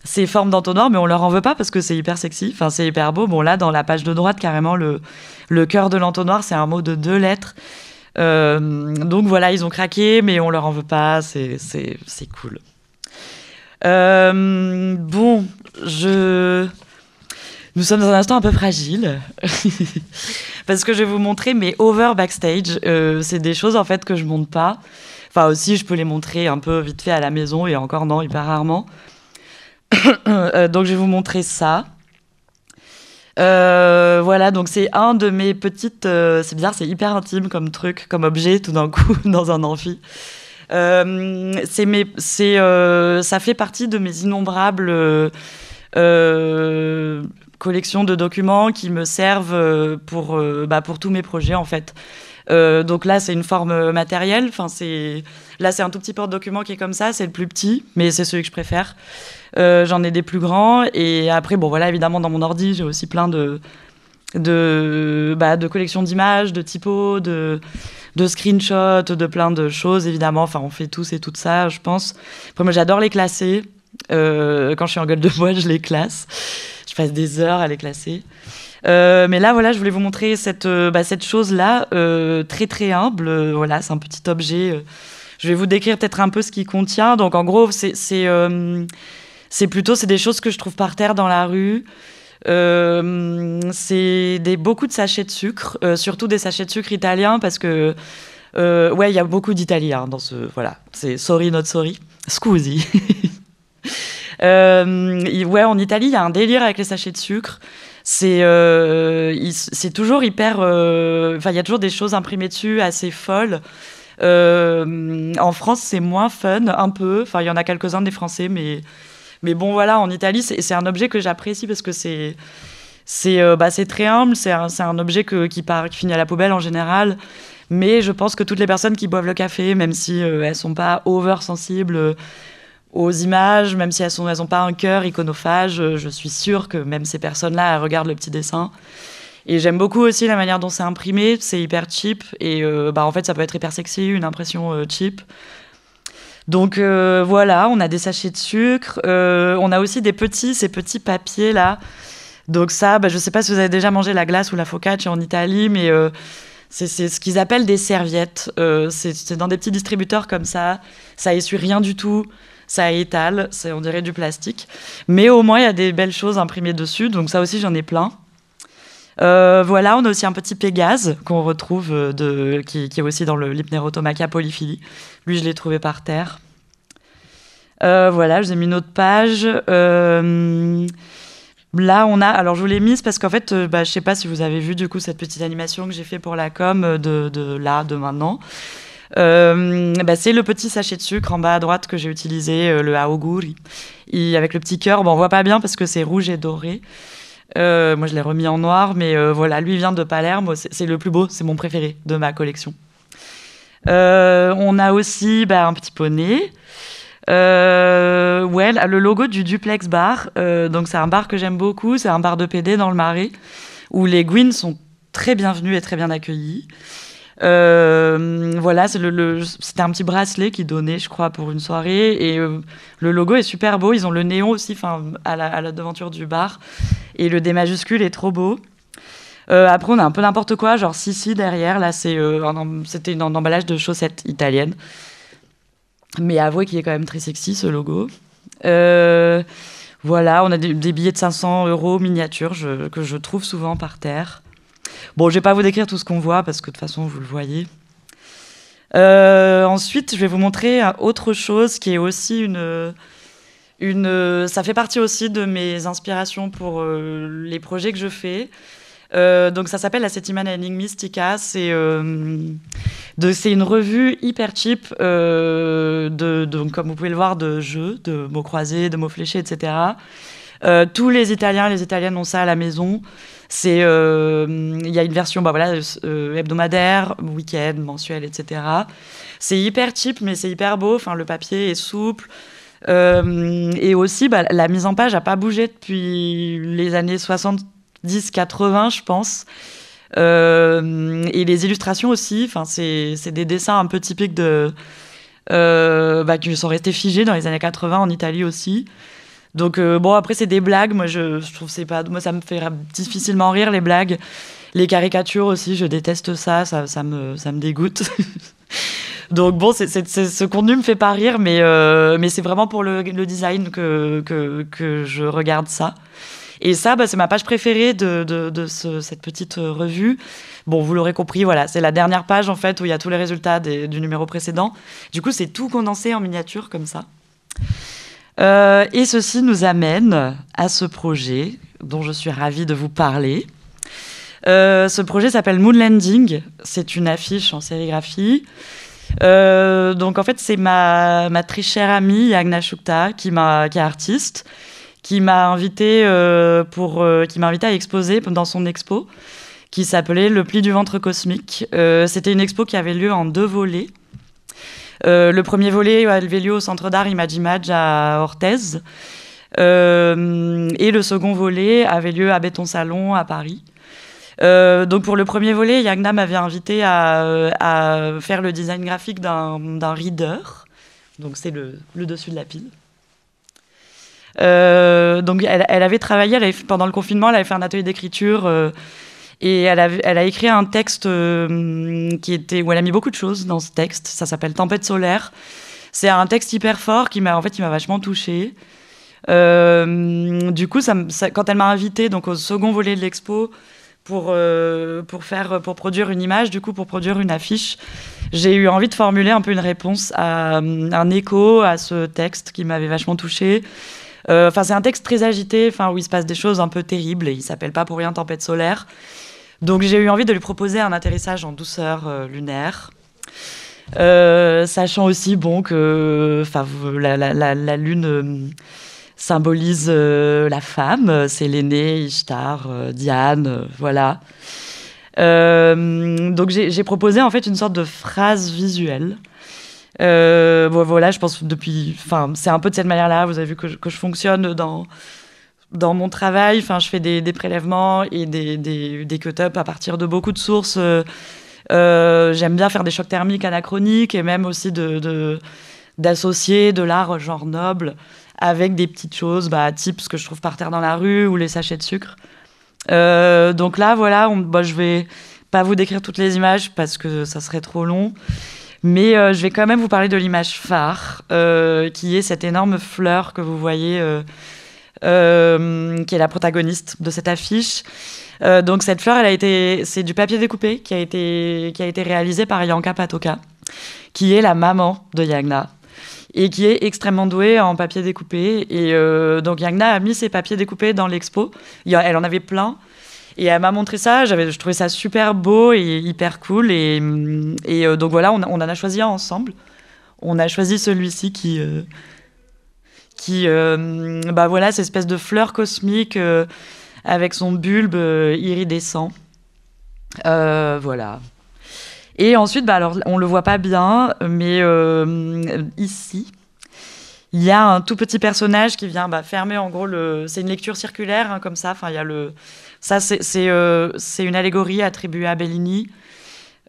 ces formes d'entonnoir, mais on leur en veut pas parce que c'est hyper sexy. Enfin, c'est hyper beau. Bon, là, dans la page de droite, carrément, le cœur de l'entonnoir, c'est un mot de 2 lettres. Donc voilà, ils ont craqué, mais on leur en veut pas. C'est cool. Bon, nous sommes dans un instant un peu fragile parce que je vais vous montrer mes over backstage. C'est des choses en fait que je monte pas. Enfin aussi, je peux les montrer un peu vite fait à la maison et encore non, hyper rarement. Donc je vais vous montrer ça. Voilà, donc c'est un de mes petites. C'est bizarre, c'est hyper intime comme truc, comme objet tout d'un coup dans un amphi. Ça fait partie de mes innombrables collections de documents qui me servent pour tous mes projets en fait. Donc là c'est une forme matérielle. Là c'est un tout petit porte-document qui est comme ça, c'est le plus petit, mais c'est celui que je préfère. J'en ai des plus grands et après bon voilà évidemment dans mon ordi j'ai aussi plein de collections d'images, de typos, de screenshots, de plein de choses, évidemment. Enfin, on fait tous et toutes ça, je pense. Après, moi, j'adore les classer. Quand je suis en gueule de bois, je les classe. Je passe des heures à les classer. Mais là, voilà, je voulais vous montrer cette chose-là, très, très humble. Voilà, c'est un petit objet. Je vais vous décrire peut-être un peu ce qu'il contient. Donc, en gros, c'est des choses que je trouve par terre dans la rue. C'est beaucoup de sachets de sucre, surtout des sachets de sucre italiens parce que il y a beaucoup d'Italiens dans ce voilà. C'est sorry not sorry, scusi. En Italie, il y a un délire avec les sachets de sucre. C'est toujours hyper. Il y a toujours des choses imprimées dessus assez folles. En France, c'est moins fun, un peu. Enfin, il y en a quelques-uns des Français, mais bon, voilà, en Italie, c'est un objet que j'apprécie parce que c'est très humble. C'est un objet qui finit à la poubelle en général. Mais je pense que toutes les personnes qui boivent le café, même si elles sont pas over-sensibles aux images, même si elles ont pas un cœur iconophage, je suis sûre que même ces personnes-là, elles regardent le petit dessin. Et j'aime beaucoup aussi la manière dont c'est imprimé. C'est hyper cheap. Et en fait, ça peut être hyper sexy, une impression cheap. Donc voilà, on a des sachets de sucre, on a aussi ces petits papiers là. Donc ça, je sais pas si vous avez déjà mangé la glace ou la focaccia en Italie, mais c'est ce qu'ils appellent des serviettes. C'est dans des petits distributeurs comme ça essuie rien du tout, ça étale, on dirait du plastique. Mais au moins il y a des belles choses imprimées dessus, donc ça aussi j'en ai plein. Voilà, on a aussi un petit Pégase qu'on retrouve qui est aussi dans l'Hypnerotomachia polyphylie. Lui, je l'ai trouvé par terre. Voilà, je vous ai mis une autre page. Là, alors je vous l'ai mise parce qu'en fait, je sais pas si vous avez vu du coup cette petite animation que j'ai fait pour la com de maintenant. C'est le petit sachet de sucre en bas à droite que j'ai utilisé, le Auguri, avec le petit cœur. Bon, on voit pas bien parce que c'est rouge et doré. Moi, je l'ai remis en noir, mais voilà, lui vient de Palerme. C'est le plus beau, c'est mon préféré de ma collection. On a aussi un petit poney. Le logo du Duplex Bar. Donc, c'est un bar que j'aime beaucoup. C'est un bar de PD dans le Marais où les Gwyn sont très bienvenus et très bien accueillis. Voilà, c'était un petit bracelet qu'ils donnaient, je crois, pour une soirée. Et le logo est super beau. Ils ont le néon aussi à la devanture du bar. Et le D majuscule est trop beau. Après, on a un peu n'importe quoi, genre Sissi derrière. Là, c'était un emballage de chaussettes italiennes. Mais avouez qu'il est quand même très sexy, ce logo. Voilà, on a des billets de 500 € miniatures que je trouve souvent par terre. Bon, je vais pas vous décrire tout ce qu'on voit parce que de toute façon, vous le voyez. Ensuite, je vais vous montrer autre chose qui est aussi ça fait partie aussi de mes inspirations pour les projets que je fais. Donc ça s'appelle La Settimana Enigmistica. C'est une revue hyper cheap, donc, comme vous pouvez le voir, de jeux, de mots croisés, de mots fléchés, etc. Tous les Italiens, les Italiennes ont ça à la maison. Il y a une version hebdomadaire, week-end, mensuel, etc. C'est hyper cheap, mais c'est hyper beau. Enfin, le papier est souple. Et aussi, la mise en page n'a pas bougé depuis les années 70-80, je pense. Et les illustrations aussi. Enfin, c'est des dessins un peu typiques qui sont restés figés dans les années 80 en Italie aussi. Donc après c'est des blagues, moi je trouve moi ça me fait difficilement rire les blagues, les caricatures aussi, je déteste ça me dégoûte. Donc bon, ce contenu me fait pas rire, mais c'est vraiment pour le design que je regarde ça. Et ça, c'est ma page préférée de cette petite revue. Bon, vous l'aurez compris, voilà, c'est la dernière page en fait où il y a tous les résultats du numéro précédent. Du coup, c'est tout condensé en miniature comme ça. Et ceci nous amène à ce projet dont je suis ravie de vous parler. Ce projet s'appelle Moon Landing. C'est une affiche en sérigraphie. Donc en fait, c'est ma très chère amie Yagna Shukta qui est artiste, qui m'a invitée à exposer dans son expo qui s'appelait Le pli du ventre cosmique. C'était une expo qui avait lieu en 2 volets. Le premier volet avait lieu au Centre d'art Imagimage à Orthez. Et le second volet avait lieu à Béton Salon à Paris. Donc pour le premier volet, Yagna m'avait invité à faire le design graphique d'un reader. Donc c'est le dessus de la pile. Donc elle avait travaillé, pendant le confinement, elle avait fait un atelier d'écriture et elle a écrit un texte où elle a mis beaucoup de choses dans ce texte. Ça s'appelle Tempête solaire. C'est un texte hyper fort qui m'a vachement touchée. Du coup, quand elle m'a invitée donc au second volet de l'expo pour produire une image, du coup pour produire une affiche, j'ai eu envie de formuler un peu une réponse un écho à ce texte qui m'avait vachement touchée. C'est un texte très agité, où il se passe des choses un peu terribles et il s'appelle pas pour rien Tempête solaire. Donc j'ai eu envie de lui proposer un atterrissage en douceur lunaire, sachant aussi que la lune symbolise la femme, c'est l'aînée, Ishtar, Diane, voilà. Donc j'ai proposé en fait une sorte de phrase visuelle. Voilà, je pense c'est un peu de cette manière-là. Vous avez vu que je fonctionne dans mon travail. Je fais des prélèvements et des cut-up à partir de beaucoup de sources. J'aime bien faire des chocs thermiques anachroniques et même aussi d'associer de l'art genre noble avec des petites choses, type ce que je trouve par terre dans la rue ou les sachets de sucre. Donc là, voilà, je vais pas vous décrire toutes les images parce que ça serait trop long. Mais je vais quand même vous parler de l'image phare, qui est cette énorme fleur que vous voyez, qui est la protagoniste de cette affiche. Donc cette fleur, c'est du papier découpé qui a été réalisé par Yanka Patoka, qui est la maman de Yagna et qui est extrêmement douée en papier découpé. Et donc Yagna a mis ses papiers découpés dans l'expo. Elle en avait plein. Et elle m'a montré ça, je trouvais ça super beau et hyper cool. Et donc voilà, on en a choisi un ensemble. On a choisi celui-ci qui voilà, cette espèce de fleur cosmique avec son bulbe iridescent. Voilà. Et ensuite, alors, on le voit pas bien, mais ici, il y a un tout petit personnage qui vient fermer, en gros, c'est une lecture circulaire, comme ça. Il y a ça, c'est une allégorie attribuée à Bellini,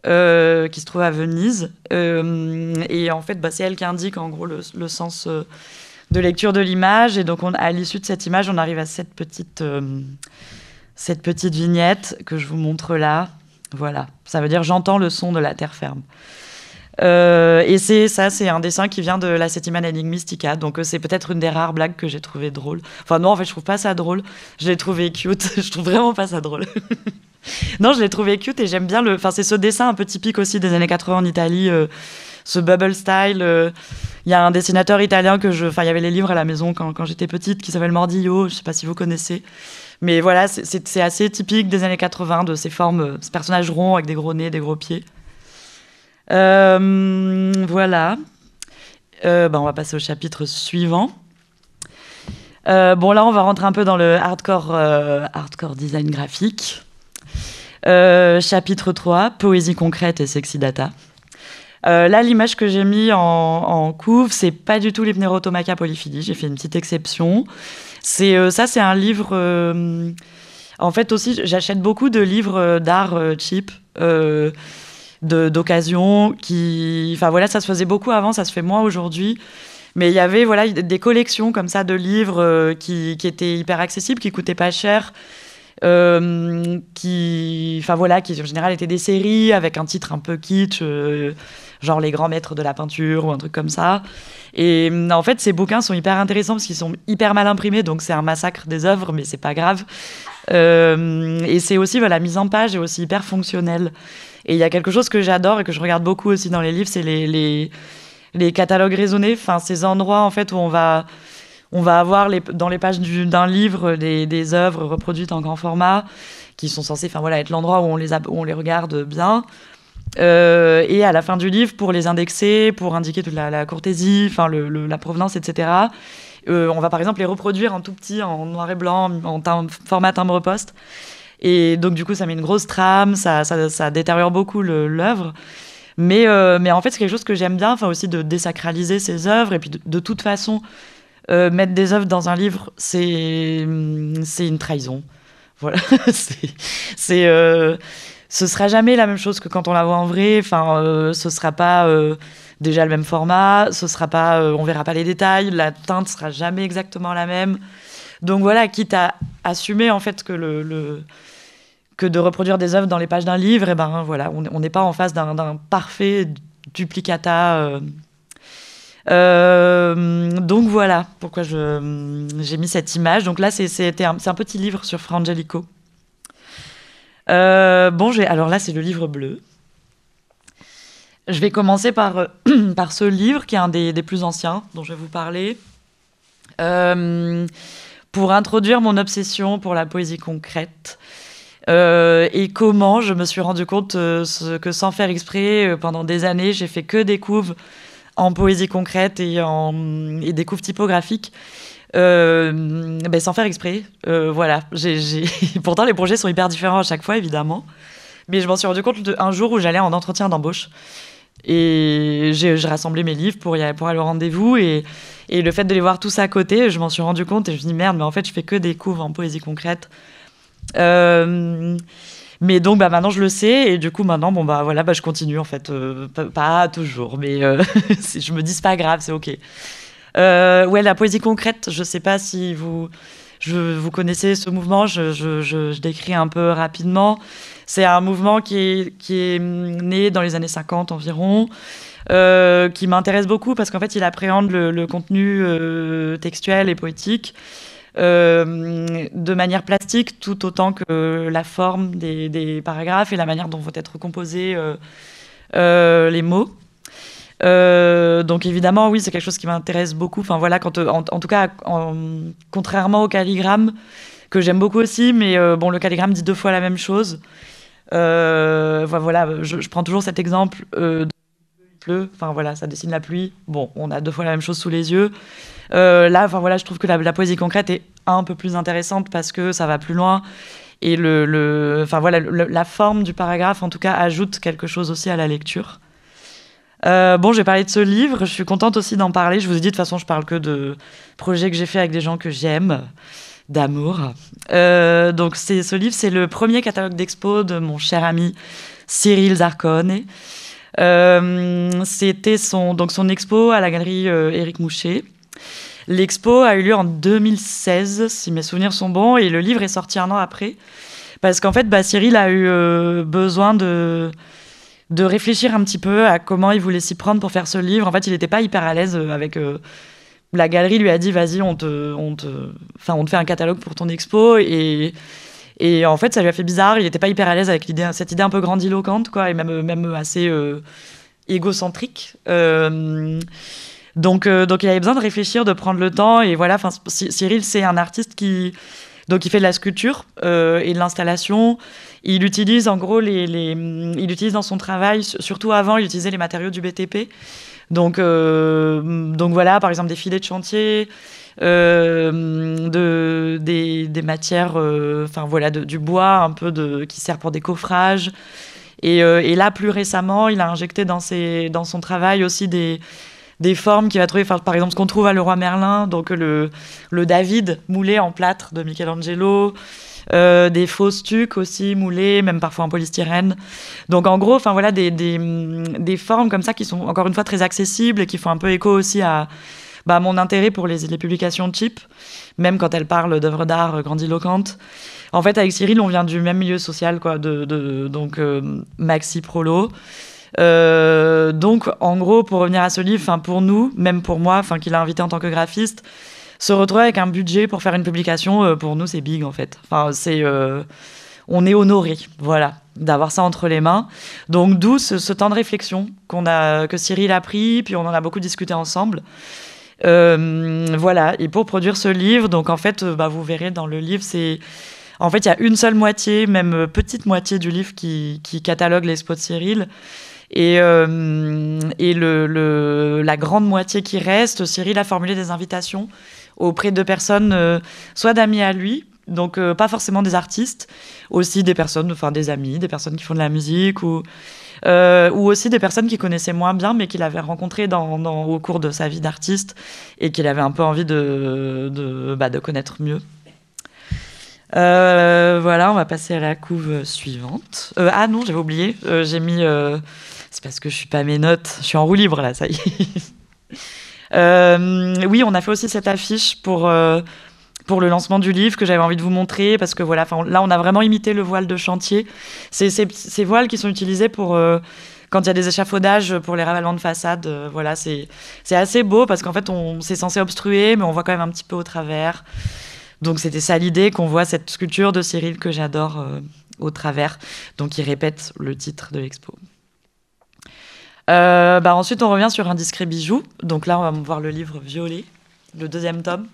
qui se trouve à Venise. Et en fait, c'est elle qui indique, en gros, le sens de lecture de l'image. Et donc, à l'issue de cette image, on arrive à cette petite vignette que je vous montre là. Voilà, ça veut dire « J'entends le son de la terre ferme ». Et c'est un dessin qui vient de la Settimana Enigmistica, donc c'est peut-être une des rares blagues que j'ai trouvé drôle. Enfin non, en fait, je trouve pas ça drôle. Je l'ai trouvé cute. Je trouve vraiment pas ça drôle. Non, je l'ai trouvé cute et j'aime bien Enfin, c'est ce dessin un peu typique aussi des années 80 en Italie, ce bubble style. Il y a un dessinateur italien Enfin, il y avait les livres à la maison quand j'étais petite qui s'appelle Mordillo. Je sais pas si vous connaissez. Mais voilà, c'est assez typique des années 80, de ces formes, ce personnage rond avec des gros nez, des gros pieds. Voilà. On va passer au chapitre suivant. Bon, là, on va rentrer un peu dans le hardcore design graphique. Chapitre 3, poésie concrète et sexy data. Là, l'image que j'ai mis en couve, c'est pas du tout l'Hypnerotomachia polyphylie. J'ai fait une petite exception. C'est un livre... en fait, aussi, j'achète beaucoup de livres d'art cheap, d'occasion, Enfin, voilà, ça se faisait beaucoup avant, ça se fait moins aujourd'hui. Mais il y avait des collections comme ça de livres qui étaient hyper accessibles, qui coûtaient pas cher, qui en général étaient des séries avec un titre un peu kitsch, genre Les grands maîtres de la peinture ou un truc comme ça. Et en fait, ces bouquins sont hyper intéressants parce qu'ils sont hyper mal imprimés, donc c'est un massacre des œuvres, mais c'est pas grave. Et c'est aussi, la mise en page est aussi hyper fonctionnelle. Et il y a quelque chose que j'adore et que je regarde beaucoup aussi dans les livres, c'est les catalogues raisonnés, enfin ces endroits en fait où on va avoir dans les pages d'un livre des œuvres reproduites en grand format qui sont censées être l'endroit où on les regarde bien. Et à la fin du livre, pour les indexer, pour indiquer toute la courtésie, la provenance, etc. On va par exemple les reproduire en tout petit, en noir et blanc, en format timbre-poste. Et donc du coup, ça met une grosse trame, ça détériore beaucoup l'œuvre. Mais en fait, c'est quelque chose que j'aime bien, aussi de désacraliser ces œuvres. Et puis de toute façon, mettre des œuvres dans un livre, c'est une trahison. Voilà. Ce sera jamais la même chose que quand on la voit en vrai. Ce sera pas déjà le même format. Ce sera pas, on verra pas les détails. La teinte sera jamais exactement la même. Donc voilà, quitte à assumer en fait que de reproduire des œuvres dans les pages d'un livre, on n'est pas en face d'un parfait duplicata. Donc voilà pourquoi j'ai mis cette image. Donc là, c'est un petit livre sur Fra Angelico. Alors là, c'est le livre bleu. Je vais commencer par ce livre qui est un des plus anciens dont je vais vous parler. Pour introduire mon obsession pour la poésie concrète. Et comment je me suis rendu compte que sans faire exprès, pendant des années, j'ai fait que des couves en poésie concrète et des couves typographiques, sans faire exprès. Voilà. Pourtant, les projets sont hyper différents à chaque fois, évidemment. Mais je m'en suis rendu compte un jour où j'allais en entretien d'embauche. Et j'ai rassemblé mes livres pour aller au rendez-vous. Et le fait de les voir tous à côté, je m'en suis rendu compte et je me suis dit, merde, mais en fait, je fais que des couves en poésie concrète. Mais donc maintenant je le sais et du coup maintenant je continue en fait, pas toujours, mais je me dis c'est pas grave, c'est ok. La poésie concrète, je sais pas si vous connaissez ce mouvement. Je décris un peu rapidement. C'est un mouvement qui est né dans les années 50 environ, qui m'intéresse beaucoup parce qu'en fait il appréhende le contenu textuel et poétique de manière plastique tout autant que la forme des paragraphes et la manière dont vont être composés les mots. Donc évidemment, oui, c'est quelque chose qui m'intéresse beaucoup. Enfin voilà, en tout cas, contrairement au calligramme, que j'aime beaucoup aussi, mais le calligramme dit deux fois la même chose. Voilà, je prends toujours cet exemple. Il pleut, ça dessine la pluie. Bon, on a deux fois la même chose sous les yeux. Là, je trouve que la poésie concrète est un peu plus intéressante parce que ça va plus loin et la forme du paragraphe, en tout cas, ajoute quelque chose aussi à la lecture. J'ai parlé de ce livre, je suis contente aussi d'en parler. Je vous ai dit, de toute façon, je parle que de projets que j'ai fait avec des gens que j'aime, d'amour. Donc, ce livre, c'est le premier catalogue d'expo de mon cher ami Cyril Zarcone. C'était son expo à la galerie Éric Mouchet. L'expo a eu lieu en 2016, si mes souvenirs sont bons, et le livre est sorti un an après. Parce qu'en fait, Cyril a eu besoin de de réfléchir un petit peu à comment il voulait s'y prendre pour faire ce livre. En fait, il n'était pas hyper à l'aise avec... la galerie lui a dit, vas-y, on te fait un catalogue pour ton expo. Et en fait, ça lui a fait bizarre. Il n'était pas hyper à l'aise avec cette idée un peu grandiloquente, quoi, et même assez égocentrique. Donc, il avait besoin de réfléchir, de prendre le temps. Et voilà, Cyril, c'est un artiste donc il fait de la sculpture et de l'installation. Il utilise en gros il utilise dans son travail, surtout avant, il utilisait les matériaux du BTP. Donc voilà, par exemple des filets de chantier, des matières, du bois un peu qui sert pour des coffrages. Et là, plus récemment, il a injecté dans son travail aussi des formes qu'il va trouver, par exemple ce qu'on trouve à Leroy Merlin, donc le David moulé en plâtre de Michelangelo, des faux stucs aussi moulés, même parfois en polystyrène. Donc en gros, des formes comme ça qui sont encore une fois très accessibles et qui font un peu écho aussi à mon intérêt pour les publications cheap, même quand elles parlent d'œuvres d'art grandiloquentes. En fait, avec Cyril, on vient du même milieu social, quoi, donc Maxi Prolo. Donc, en gros, pour revenir à ce livre, pour nous, même pour moi, qu'il a invité en tant que graphiste, se retrouver avec un budget pour faire une publication, pour nous, c'est big, en fait. On est honoré, voilà, d'avoir ça entre les mains. Donc, d'où ce temps de réflexion que Cyril a pris, puis on en a beaucoup discuté ensemble. Voilà, et pour produire ce livre, donc en fait, vous verrez dans le livre, en fait, il y a une seule moitié, même petite moitié du livre qui catalogue l'expo de Cyril. Et la grande moitié qui reste, Cyril a formulé des invitations auprès de personnes, soit d'amis à lui, donc pas forcément des artistes, aussi des personnes, des amis, des personnes qui font de la musique, ou aussi des personnes qu'il connaissait moins bien, mais qu'il avait rencontrées au cours de sa vie d'artiste, et qu'il avait un peu envie de connaître mieux. Voilà, on va passer à la couve suivante. Ah non, j'avais oublié, j'ai mis... c'est parce que je suis pas à mes notes, je suis en roue libre là, ça y est. Oui, on a fait aussi cette affiche pour le lancement du livre que j'avais envie de vous montrer, parce que voilà, là on a vraiment imité le voile de chantier. C'est ces voiles qui sont utilisés pour... quand il y a des échafaudages pour les ravalements de façade, voilà, c'est assez beau, parce qu'en fait c'est censé obstruer, mais on voit quand même un petit peu au travers. Donc c'était ça l'idée, qu'on voit cette sculpture de Cyril que j'adore au travers, donc il répète le titre de l'expo. Ensuite on revient sur Un discret bijou, donc là on va voir le livre violet, le 2e tome.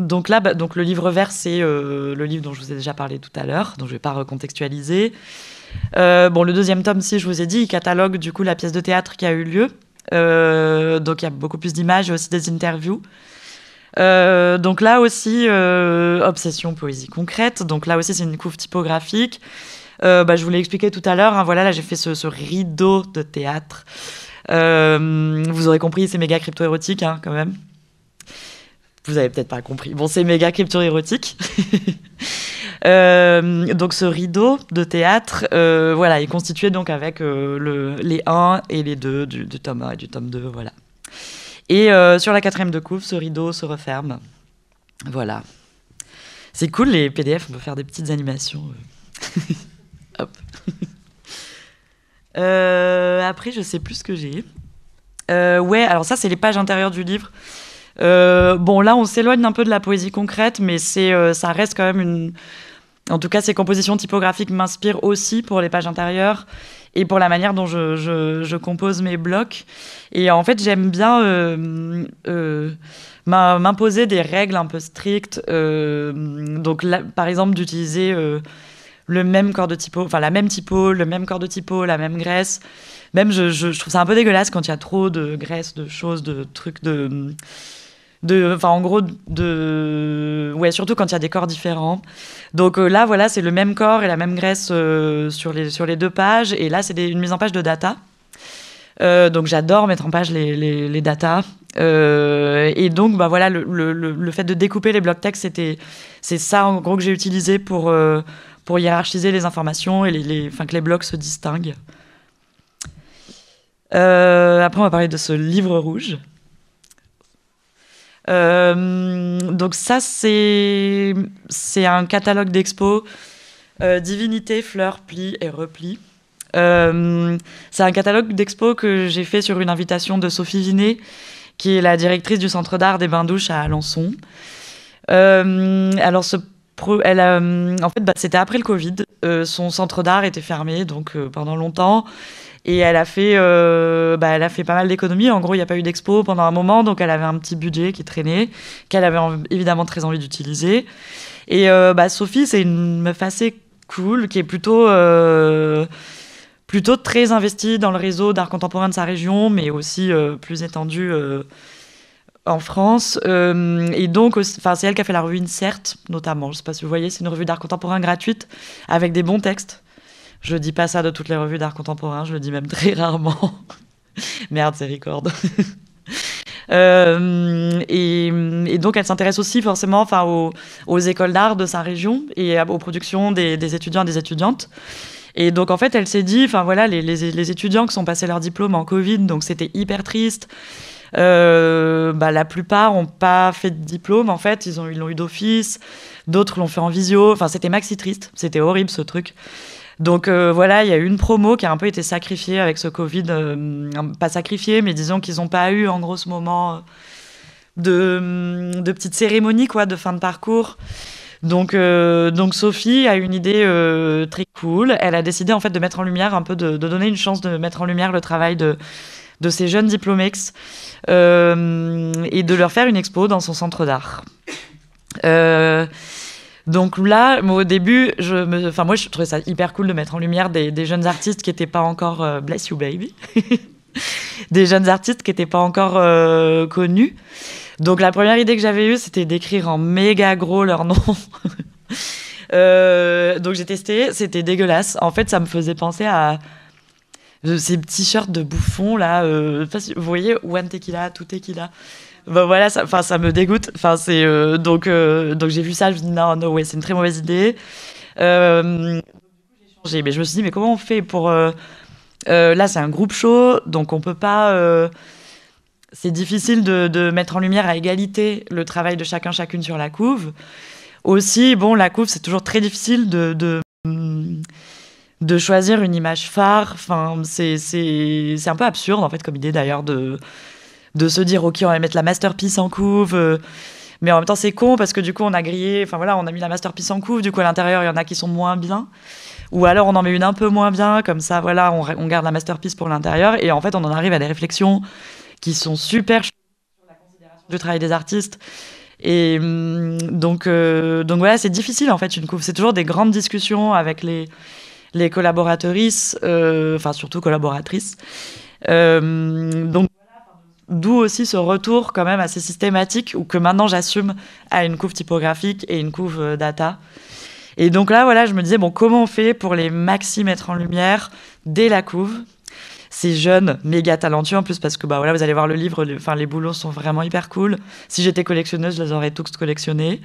Donc là, donc le livre vert, c'est le livre dont je vous ai déjà parlé tout à l'heure, donc je vais pas recontextualiser. Le 2e tome, si je vous ai dit, il catalogue du coup la pièce de théâtre qui a eu lieu, donc il y a beaucoup plus d'images et aussi des interviews. Donc là aussi, obsession, poésie concrète. Donc là aussi, c'est une couve typographique. Je vous l'ai expliqué tout à l'heure. Hein, voilà, là, j'ai fait ce rideau de théâtre. Vous aurez compris, c'est méga crypto-érotique, hein, quand même. Vous avez peut-être pas compris. Bon, c'est méga crypto-érotique. Donc ce rideau de théâtre, voilà, est constitué donc avec les 1 et les 2 du tome 1 et du tome 2, voilà. Et sur la 4e de couve, ce rideau se referme. Voilà. C'est cool, les PDF, on peut faire des petites animations. Hop. Après, je sais plus ce que j'ai. Ouais, alors ça, c'est les pages intérieures du livre. Là, on s'éloigne un peu de la poésie concrète, mais ça reste quand même En tout cas, ces compositions typographiques m'inspirent aussi pour les pages intérieures et pour la manière dont je compose mes blocs. Et en fait, j'aime bien m'imposer des règles un peu strictes. Donc, là, par exemple, d'utiliser le même corps de typo, la même typo, le même corps de typo, la même graisse. Même, je trouve ça un peu dégueulasse quand il y a trop de graisse, de choses, de trucs, ouais, surtout quand il y a des corps différents. Donc là, voilà, c'est le même corps et la même graisse sur les 2 pages. Et là, c'est une mise en page de data. Donc j'adore mettre en page les data. Et donc, voilà, le fait de découper les blocs texte, c'est ça, en gros, que j'ai utilisé pour hiérarchiser les informations et que les blocs se distinguent. Après, on va parler de ce livre rouge. Donc ça, c'est un catalogue d'expo, divinité, fleurs, plis et replis. C'est un catalogue d'expo que j'ai fait sur une invitation de Sophie Vinet, qui est la directrice du Centre d'art des Bains-Douches à Alençon. Alors, en fait, c'était après le Covid. Son centre d'art était fermé donc pendant longtemps. Et elle a fait pas mal d'économies. En gros, il n'y a pas eu d'expo pendant un moment, donc elle avait un petit budget qui traînait, qu'elle avait évidemment très envie d'utiliser. Et Sophie, c'est une meuf assez cool, qui est plutôt très investie dans le réseau d'art contemporain de sa région, mais aussi plus étendue en France. Et donc, c'est elle qui a fait la revue Insert, notamment. Je ne sais pas si vous voyez, c'est une revue d'art contemporain gratuite, avec des bons textes. Je dis pas ça de toutes les revues d'art contemporain, je le dis même très rarement. Merde, c'est record. Et donc, elle s'intéresse aussi forcément aux écoles d'art de sa région et aux productions des étudiants et des étudiantes. Et donc, en fait, elle s'est dit, les étudiants qui sont passés leur diplôme en Covid, donc c'était hyper triste. La plupart n'ont pas fait de diplôme, en fait. Ils l'ont eu d'office. D'autres l'ont fait en visio. Enfin, c'était maxi triste. C'était horrible, ce truc. Donc il y a eu une promo qui a un peu été sacrifiée avec ce Covid, pas sacrifiée, mais disons qu'ils n'ont pas eu en gros ce moment de petite cérémonie quoi, de fin de parcours. Donc Sophie a une idée très cool. Elle a décidé en fait de mettre en lumière un peu, de donner une chance de mettre en lumière le travail de ces jeunes diplômex et de leur faire une expo dans son centre d'art. Donc là, moi, au début, moi, je trouvais ça hyper cool de mettre en lumière des jeunes artistes qui n'étaient pas encore... bless you, baby. Des jeunes artistes qui n'étaient pas encore connus. Donc la première idée que j'avais eue, c'était d'écrire en méga gros leur nom. Donc j'ai testé, c'était dégueulasse. En fait, ça me faisait penser à ces petits shirts de bouffons, là. Vous voyez, one tequila, two tequila. Voilà, ça me dégoûte. Donc j'ai vu ça, je me dis non, ouais, c'est une très mauvaise idée. Mais je me suis dit, mais comment on fait pour... là, c'est un groupe show, donc on peut pas... c'est difficile de mettre en lumière à égalité le travail de chacune sur la couve. Aussi, la couve, c'est toujours très difficile de choisir une image phare. Enfin, c'est un peu absurde, en fait, comme idée, d'ailleurs, de se dire ok on va mettre la masterpiece en couve mais en même temps c'est con parce que du coup on a grillé on a mis la masterpiece en couve, du coup à l'intérieur il y en a qui sont moins bien ou alors on en met une un peu moins bien comme ça on garde la masterpiece pour l'intérieur et en fait on en arrive à des réflexions qui sont super sur la considération du travail des artistes et donc voilà, c'est difficile en fait une couve, c'est toujours des grandes discussions avec les collaboratrices surtout collaboratrices donc d'où aussi ce retour quand même assez systématique ou que maintenant j'assume à une couve typographique et une couve data. Et donc là, je me disais, comment on fait pour les maxi mettre en lumière dès la couve ces jeunes méga talentueux en plus parce que vous allez voir le livre, les boulots sont vraiment hyper cool. Si j'étais collectionneuse, je les aurais tous collectionnés.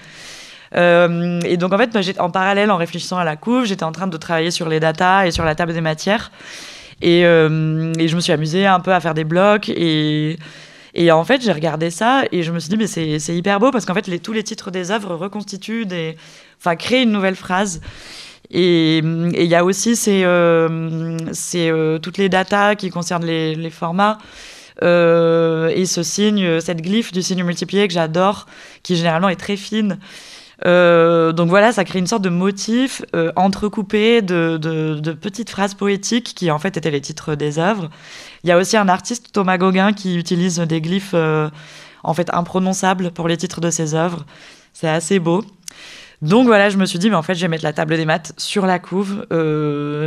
Et donc en fait, en parallèle, en réfléchissant à la couve, j'étais en train de travailler sur les datas et sur la table des matières. Et je me suis amusée un peu à faire des blocs et en fait j'ai regardé ça et je me suis dit mais c'est hyper beau parce qu'en fait tous les titres des œuvres reconstituent créent une nouvelle phrase et il y a aussi toutes les datas qui concernent les formats et ce signe, cette glyphe du signe multiplié que j'adore qui généralement est très fine. Donc voilà, ça crée une sorte de motif entrecoupé de petites phrases poétiques qui en fait étaient les titres des œuvres. Il y a aussi un artiste, Thomas Gauguin, qui utilise des glyphes en fait imprononçables pour les titres de ses œuvres. C'est assez beau. Donc voilà, je me suis dit, mais en fait, je vais mettre la table des maths sur la couve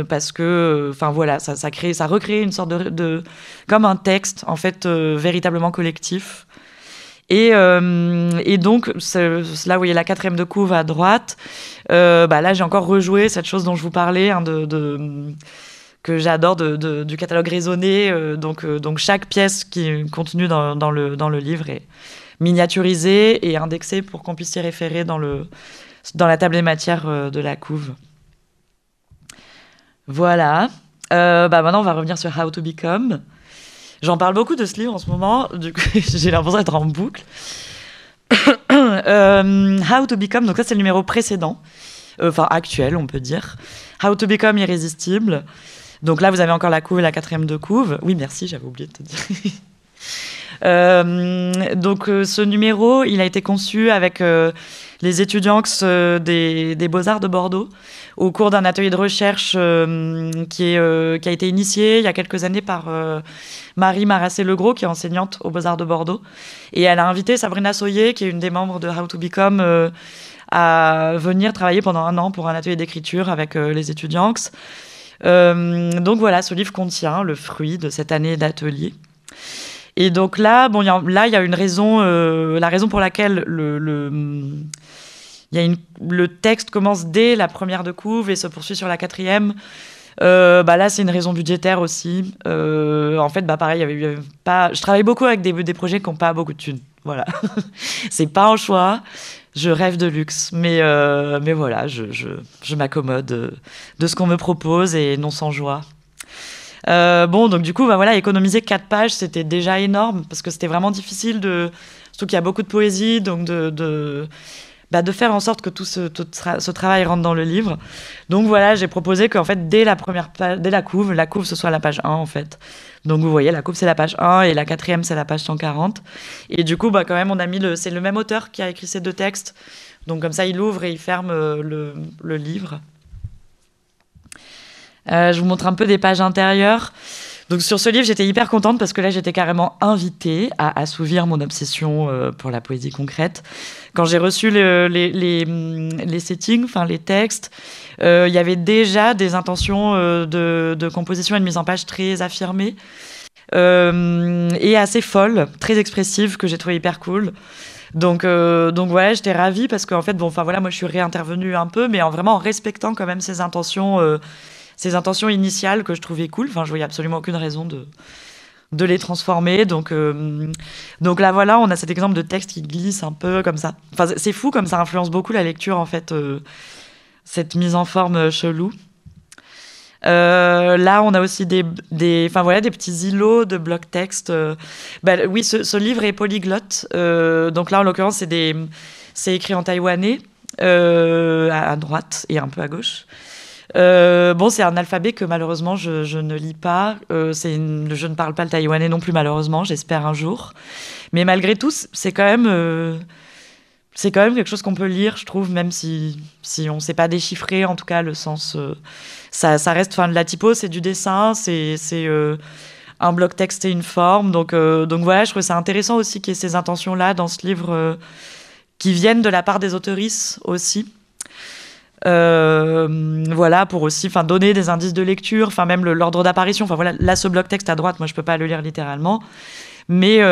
parce que, ça recrée une sorte de comme un texte en fait véritablement collectif. Et donc, là, vous voyez la 4e de couve à droite. Là, j'ai encore rejoué cette chose dont je vous parlais, que j'adore du catalogue raisonné. Donc, chaque pièce qui est contenue dans le livre est miniaturisée et indexée pour qu'on puisse s'y référer dans la table des matières de la couve. Voilà. Maintenant, on va revenir sur How to Become. J'en parle beaucoup de ce livre en ce moment, du coup j'ai l'impression d'être en boucle. How to Become, donc ça c'est le numéro précédent, actuel on peut dire. How to Become irrésistible. Donc là, vous avez encore la couve et la 4e de couve. Oui, merci, j'avais oublié de te dire. Donc ce numéro, il a été conçu avec les étudiants des Beaux-Arts de Bordeaux au cours d'un atelier de recherche qui a été initié il y a quelques années par Marie Marassé-Legros, qui est enseignante aux Beaux-Arts de Bordeaux. Et elle a invité Sabrina Soyer, qui est une des membres de How to Become, à venir travailler pendant 1 an pour un atelier d'écriture avec les étudiants. Donc voilà, ce livre contient le fruit de cette année d'atelier. Et donc là, il y a une raison, la raison pour laquelle le texte commence dès la 1re de couve et se poursuit sur la 4e. Là, c'est une raison budgétaire aussi. En fait, pareil, je travaille beaucoup avec des projets qui n'ont pas beaucoup de thunes. Voilà. C'est pas un choix. Je rêve de luxe. Mais voilà, je m'accommode de ce qu'on me propose et non sans joie. Donc du coup, voilà, économiser 4 pages, c'était déjà énorme parce que c'était vraiment difficile surtout qu'il y a beaucoup de poésie, donc de faire en sorte que tout ce travail rentre dans le livre. Donc voilà, j'ai proposé qu'en fait, dès la couve ce soit la page 1 en fait. Donc vous voyez, la couve c'est la page 1 et la 4e c'est la page 140. Et du coup, quand même, on a mis c'est le même auteur qui a écrit ces 2 textes. Donc comme ça, il ouvre et il ferme le livre. Je vous montre un peu des pages intérieures. Donc sur ce livre, j'étais hyper contente parce que là, j'étais carrément invitée à assouvir mon obsession pour la poésie concrète. Quand j'ai reçu les settings, enfin les textes, il y avait déjà des intentions de composition et de mise en page très affirmées et assez folles, très expressives, que j'ai trouvé hyper cool. Donc voilà, j'étais ravie parce qu'en fait, moi je suis réintervenue un peu, mais vraiment en respectant quand même ces intentions initiales que je trouvais cool. Enfin, je voyais absolument aucune raison de les transformer. Donc là, voilà, on a cet exemple de texte qui glisse un peu comme ça. Enfin, c'est fou comme ça influence beaucoup la lecture, en fait, cette mise en forme chelou. Là, on a aussi des petits îlots de blocs texte. Oui, ce livre est polyglotte. Donc là, en l'occurrence, c'est écrit en taïwanais à droite et un peu à gauche. C'est un alphabet que malheureusement je ne lis pas. Je ne parle pas le taïwanais non plus, malheureusement. J'espère un jour. Mais malgré tout, c'est quand même quelque chose qu'on peut lire, je trouve, même si on ne sait pas déchiffrer, en tout cas, le sens. Ça reste, la typo, c'est du dessin, c'est un bloc texte et une forme. Donc voilà, je trouve ça intéressant aussi qu'il y ait ces intentions-là dans ce livre qui viennent de la part des auteurices aussi. Voilà, pour aussi donner des indices de lecture, même l'ordre d'apparition. Voilà, là, ce bloc texte à droite, moi, je peux pas le lire littéralement. Mais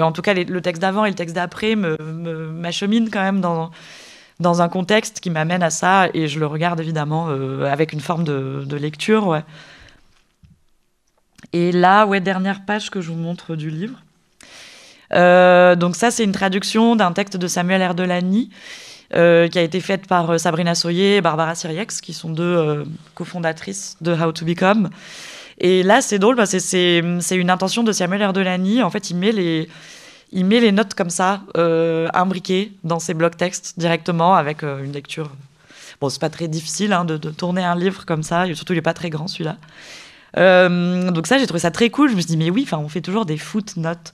en tout cas, le texte d'avant et le texte d'après m'acheminent quand même dans un contexte qui m'amène à ça. Et je le regarde évidemment avec une forme de lecture. Ouais. Et là, dernière page que je vous montre du livre. Donc ça, c'est une traduction d'un texte de Samuel Erdelany, qui a été faite par Sabrina Soyer et Barbara Siriex, qui sont 2 cofondatrices de How to Become. Et là, c'est drôle, parce que c'est une intention de Samuel Erdelany. En fait, il met les notes comme ça, imbriquées dans ses blocs textes directement, avec une lecture. Bon, c'est pas très difficile de tourner un livre comme ça, et surtout, il est pas très grand, celui-là. Donc ça, j'ai trouvé ça très cool. Je me suis dit, mais oui, on fait toujours des footnotes.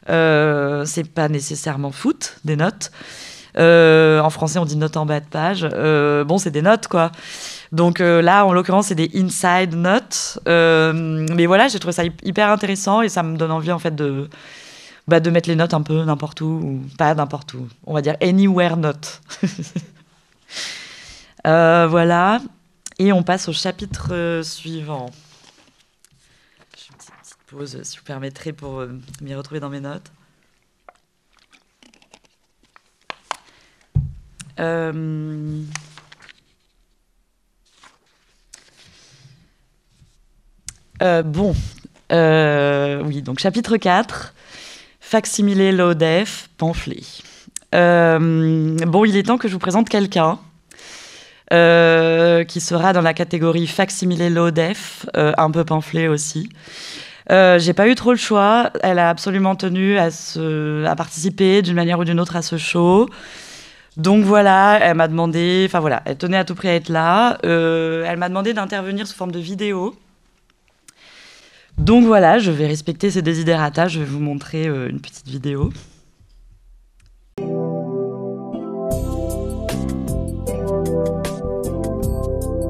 C'est pas nécessairement foot, des notes. En français, on dit notes en bas de page. C'est des notes, quoi. Donc là, en l'occurrence, c'est des inside notes. Mais voilà, j'ai trouvé ça hyper intéressant et ça me donne envie, en fait, de mettre les notes un peu n'importe où, ou pas n'importe où. On va dire anywhere note. Voilà. Et on passe au chapitre suivant. Je fais une petite pause, si vous permettrez, pour m'y retrouver dans mes notes. Oui, donc chapitre 4, facsimilé low def, pamphlet. Il est temps que je vous présente quelqu'un qui sera dans la catégorie facsimilé low def, un peu pamphlet aussi. J'ai pas eu trop le choix. Elle a absolument tenu à participer d'une manière ou d'une autre à ce show. Donc voilà, elle m'a demandé, elle tenait à tout prix à être là. Elle m'a demandé d'intervenir sous forme de vidéo. Donc voilà, je vais respecter ces desiderata. Je vais vous montrer une petite vidéo.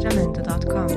Jamendo.com.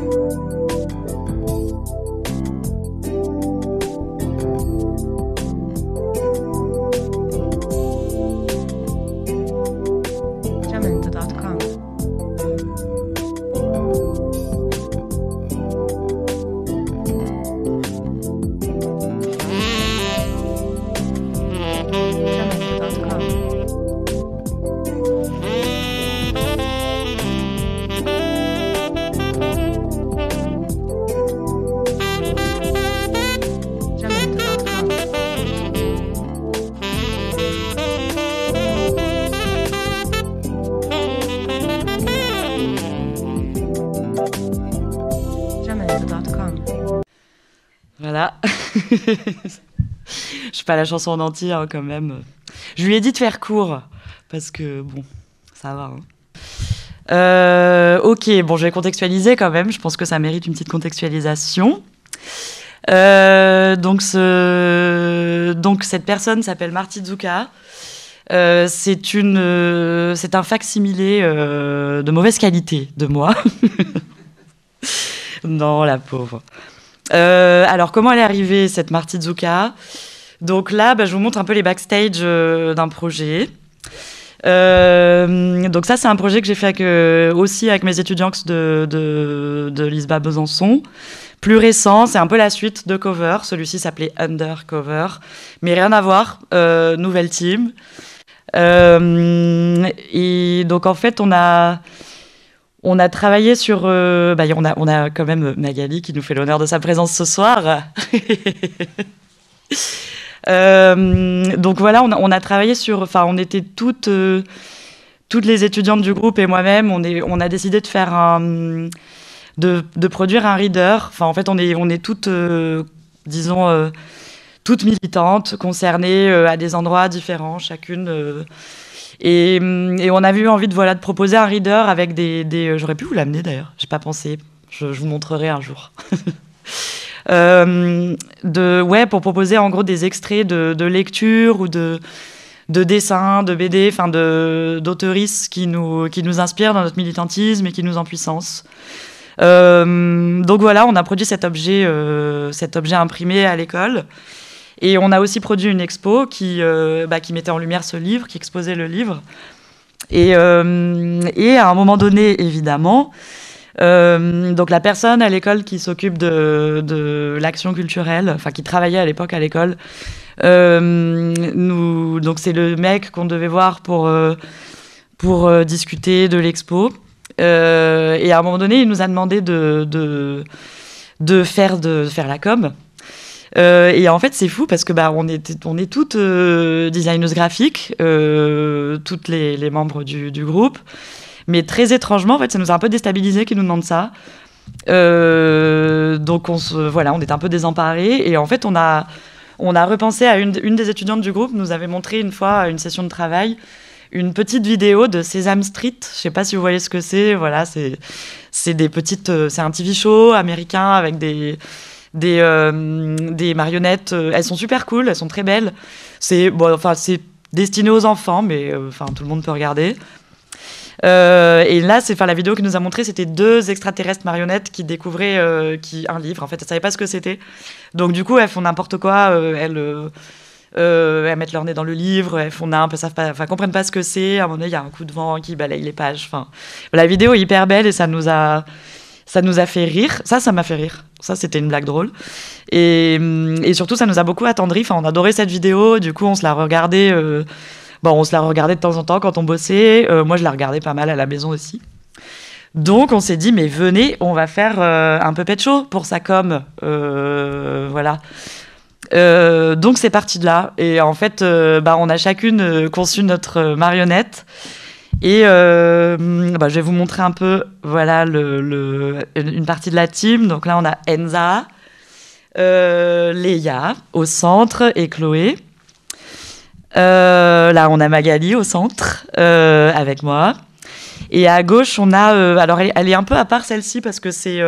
Jamendo.com. Voilà. Je sais pas la chanson en entier hein, quand même. Je lui ai dit de faire court parce que bon, ça va. Hein. Ok, bon, je vais contextualiser quand même. Je pense que ça mérite une petite contextualisation. Donc cette personne s'appelle Marty Zucca. C'est un facsimilé de mauvaise qualité de moi. Non, la pauvre. Alors, comment elle est arrivée, cette Marty Zucca ? Donc là, je vous montre un peu les backstage d'un projet. Donc ça, c'est un projet que j'ai fait aussi avec mes étudiants de l'ISBA Besançon. Plus récent, c'est un peu la suite de Cover. Celui-ci s'appelait Undercover. Mais rien à voir, nouvelle team. Et donc, en fait, on a travaillé sur... on a quand même Magali qui nous fait l'honneur de sa présence ce soir. Donc voilà, on a travaillé sur... Enfin, on était toutes les étudiantes du groupe et moi-même, on a décidé de faire de produire un reader. Enfin, en fait, on est toutes, disons, toutes militantes, concernées à des endroits différents, chacune... Et on avait eu envie de proposer un reader avec des j'aurais pu vous l'amener d'ailleurs, j'ai pas pensé, je vous montrerai un jour. Pour proposer en gros des extraits de lecture ou de dessins, de BD, enfin d'auteuristes qui nous inspirent dans notre militantisme et qui nous en puissance. Donc voilà, on a produit cet objet imprimé à l'école. Et on a aussi produit une expo qui mettait en lumière ce livre, qui exposait le livre. Et à un moment donné, évidemment, donc la personne à l'école qui s'occupe de l'action culturelle, enfin qui travaillait à l'époque à l'école, donc c'est le mec qu'on devait voir pour discuter de l'expo. Et à un moment donné, il nous a demandé de faire la com. Et en fait, c'est fou parce que on est toutes designeuses graphiques, toutes les membres du groupe. Mais très étrangement, en fait, ça nous a un peu déstabilisés qu'ils nous demandent ça. Donc on était un peu désemparés. Et en fait, on a repensé à une des étudiantes du groupe, nous avait montré une fois à une session de travail une petite vidéo de Sesame Street. Je sais pas si vous voyez ce que c'est. Voilà, c'est un TV show américain avec des marionnettes. Elles sont super cool, elles sont très belles. C'est destiné aux enfants, mais tout le monde peut regarder. Et là, la vidéo qu'il nous a montré, c'était 2 extraterrestres marionnettes qui découvraient un livre. En fait, elles savaient pas ce que c'était. Donc du coup, elles font n'importe quoi. Elles mettent leur nez dans le livre. Elles font comprennent pas ce que c'est. À un moment donné, il y a un coup de vent qui balaye les pages. La vidéo est hyper belle et ça nous a fait rire. Ça m'a fait rire. Ça, c'était une blague drôle. Et surtout, ça nous a beaucoup attendri. On adorait cette vidéo. Du coup, on se la regardait. On se la regardait de temps en temps quand on bossait. Moi, je la regardais pas mal à la maison aussi. Donc, on s'est dit, mais venez, on va faire un puppet show pour sa com. Voilà. Donc, c'est parti de là. Et en fait, on a chacune conçu notre marionnette. Et je vais vous montrer un peu une partie de la team. Donc là, on a Enza, Léa au centre et Chloé. Là, on a Magali au centre avec moi. Et à gauche, on a... alors, elle est un peu à part, celle-ci, parce que c'est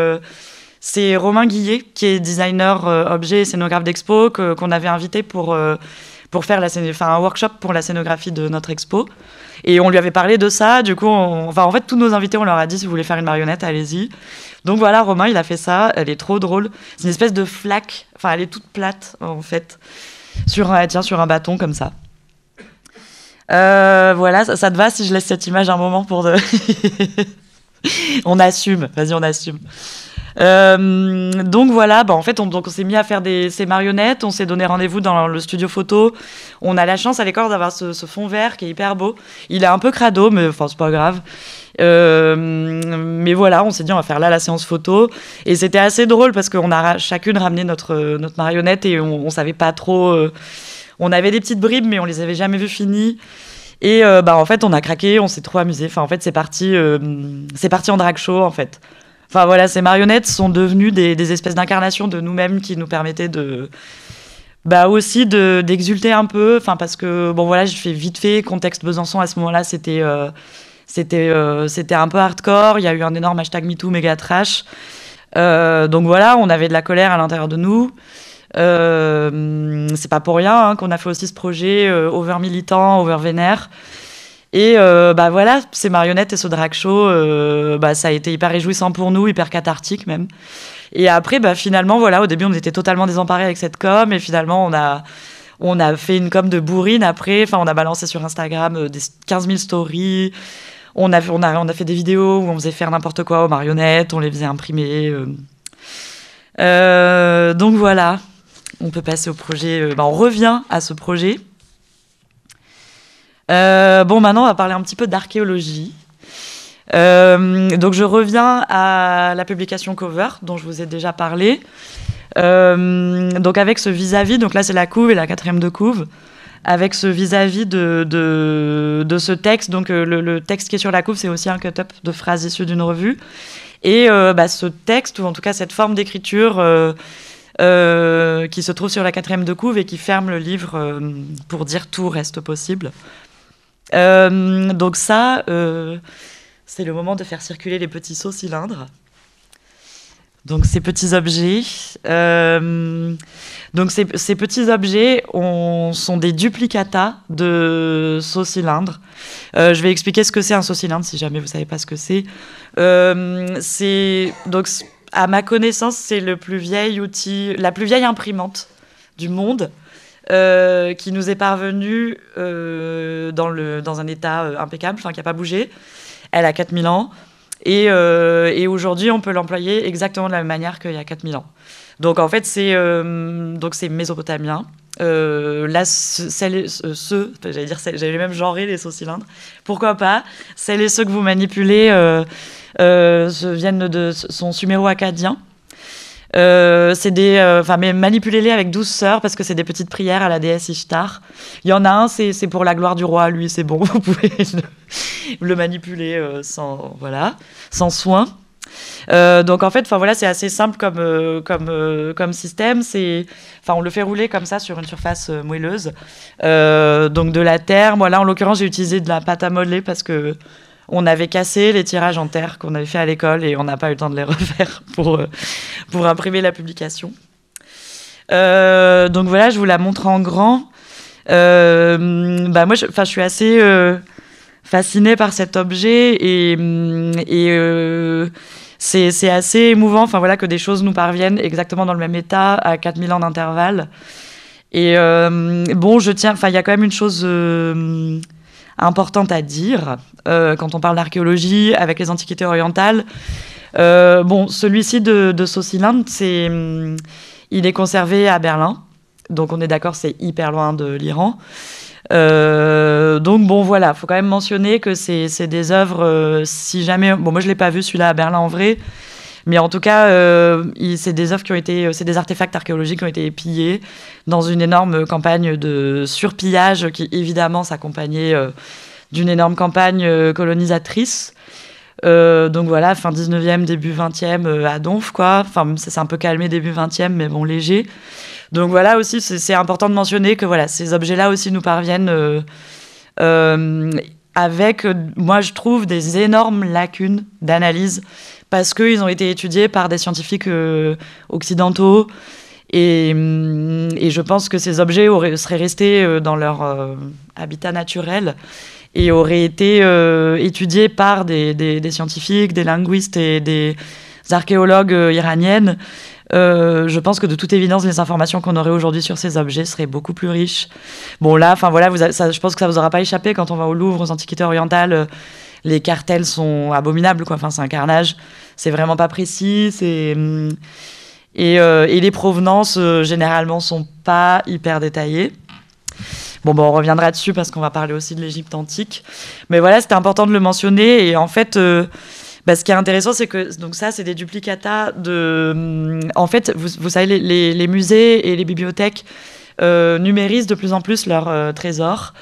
c'est Romain Guillet, qui est designer objet et scénographe d'expo, qu'on avait invité pour faire un workshop pour la scénographie de notre expo. Et on lui avait parlé de ça. Du coup, en fait, tous nos invités, on leur a dit, si vous voulez faire une marionnette, allez-y. Donc voilà, Romain, il a fait ça. Elle est trop drôle. C'est une espèce de flaque. Enfin, elle est toute plate, en fait. Elle tient sur un bâton, comme ça. Voilà, ça te va si je laisse cette image un moment pour de... On assume. Vas-y, on assume. Donc voilà, en fait, on s'est mis à faire ces marionnettes, on s'est donné rendez-vous dans le studio photo. On a la chance à l'école d'avoir ce fond vert qui est hyper beau. Il est un peu crado, mais enfin, c'est pas grave. Mais voilà, on s'est dit on va faire là la séance photo. Et c'était assez drôle parce qu'on a chacune ramené notre marionnette et on savait pas trop. On avait des petites bribes, mais on les avait jamais vues finies. Et en fait, on a craqué, on s'est trop amusé. Enfin, en fait, c'est parti en drag show, en fait. Enfin voilà, ces marionnettes sont devenues des espèces d'incarnations de nous-mêmes qui nous permettaient aussi d'exulter un peu. Enfin parce que voilà, je fais vite fait contexte Besançon à ce moment-là, c'était un peu hardcore. Il y a eu un énorme hashtag #MeToo méga trash. Donc voilà, on avait de la colère à l'intérieur de nous. C'est pas pour rien qu'on a fait aussi ce projet over militant, over vénère. Et voilà, ces marionnettes et ce drag show, ça a été hyper réjouissant pour nous, hyper cathartique même. Et après, finalement, voilà, au début, on était totalement désemparés avec cette com. Et finalement, on a fait une com de bourrine après. Enfin, on a balancé sur Instagram des 15 000 stories. On a fait des vidéos où on faisait faire n'importe quoi aux marionnettes. On les faisait imprimer. Donc voilà, on peut passer au projet. On revient à ce projet. Maintenant, on va parler un petit peu d'archéologie. Donc, je reviens à la publication Cover, dont je vous ai déjà parlé. Donc, avec ce vis-à-vis, donc là, c'est la couve et la 4e de couve, avec ce vis-à-vis de ce texte. Donc, le texte qui est sur la couve, c'est aussi un cut-up de phrases issues d'une revue. Et ce texte, ou en tout cas cette forme d'écriture qui se trouve sur la 4e de couve et qui ferme le livre pour dire « tout reste possible ». Donc ça, c'est le moment de faire circuler les petits sauts cylindres. Donc ces petits objets. Donc ces petits objets sont des duplicata de sauts cylindres. Je vais expliquer ce que c'est un saut cylindre si jamais vous ne savez pas ce que c'est. Donc à ma connaissance, c'est le plus vieil outil, la plus vieille imprimante du monde. Qui nous est parvenue dans un état impeccable, qui n'a pas bougé. Elle a 4000 ans. Et aujourd'hui, on peut l'employer exactement de la même manière qu'il y a 4000 ans. Donc, en fait, c'est mésopotamien. Là, j'allais même genrer les sauts cylindres. Pourquoi pas? Celles et ceux que vous manipulez sont suméro-acadiens. Mais manipulez-les avec douceur parce que c'est des petites prières à la déesse Ishtar. Il y en a un, c'est pour la gloire du roi. Lui, c'est bon, vous pouvez le manipuler sans soin. Donc en fait, c'est assez simple comme système. On le fait rouler comme ça sur une surface moelleuse. Donc de la terre. Moi là, en l'occurrence, j'ai utilisé de la pâte à modeler parce que on avait cassé les tirages en terre qu'on avait fait à l'école et on n'a pas eu le temps de les refaire pour imprimer la publication. Donc voilà, je vous la montre en grand. Moi, je suis assez fascinée par cet objet et c'est assez émouvant que des choses nous parviennent exactement dans le même état à 4000 ans d'intervalle. Et il y a quand même une chose importante à dire quand on parle d'archéologie avec les antiquités orientales. Celui-ci de Saut-Cylindre, il est conservé à Berlin. Donc on est d'accord, c'est hyper loin de l'Iran. Faut quand même mentionner que c'est des œuvres, si jamais... moi je l'ai pas vu celui-là à Berlin en vrai, mais en tout cas, c'est des œuvres c'est des artefacts archéologiques qui ont été pillés dans une énorme campagne de surpillage qui évidemment s'accompagnait d'une énorme campagne colonisatrice. Donc voilà, fin 19e, début 20e à Donf, quoi. Enfin, ça s'est un peu calmé début 20e, mais bon, léger. Donc voilà aussi, c'est important de mentionner que ces objets-là aussi nous parviennent avec, moi je trouve, des énormes lacunes d'analyse parce qu'ils ont été étudiés par des scientifiques occidentaux. Et je pense que ces objets seraient restés dans leur habitat naturel et auraient été étudiés par des scientifiques, des linguistes et des archéologues iraniennes. Je pense que de toute évidence, les informations qu'on aurait aujourd'hui sur ces objets seraient beaucoup plus riches. Bon, là, voilà, je pense que ça vous aura pas échappé quand on va au Louvre, aux Antiquités orientales. Les cartels sont abominables, quoi. Enfin, c'est un carnage. C'est vraiment pas précis. Et les provenances, généralement, sont pas hyper détaillées. Bon, on reviendra dessus parce qu'on va parler aussi de l'Égypte antique. Mais voilà, c'était important de le mentionner. Et en fait, ce qui est intéressant, c'est que donc ça, c'est des duplicata de... En fait, vous savez, les musées et les bibliothèques numérisent de plus en plus leurs trésors.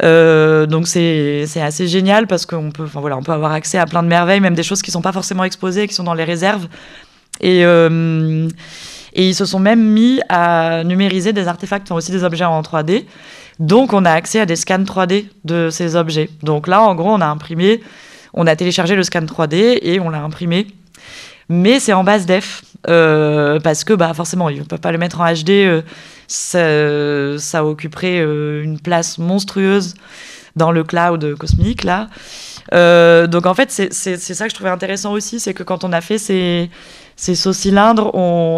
Donc c'est assez génial parce qu'on peut, on peut avoir accès à plein de merveilles, même des choses qui ne sont pas forcément exposées, qui sont dans les réserves. Et ils se sont même mis à numériser des artefacts, aussi des objets en 3D. Donc on a accès à des scans 3D de ces objets. Donc là, en gros, on a téléchargé le scan 3D et on l'a imprimé. Mais c'est en base def, parce que forcément, ils ne peuvent pas le mettre en HD. Ça occuperait une place monstrueuse dans le cloud cosmique, là. Donc en fait, c'est ça que je trouvais intéressant aussi, c'est que quand on a fait ces sauts-cylindres,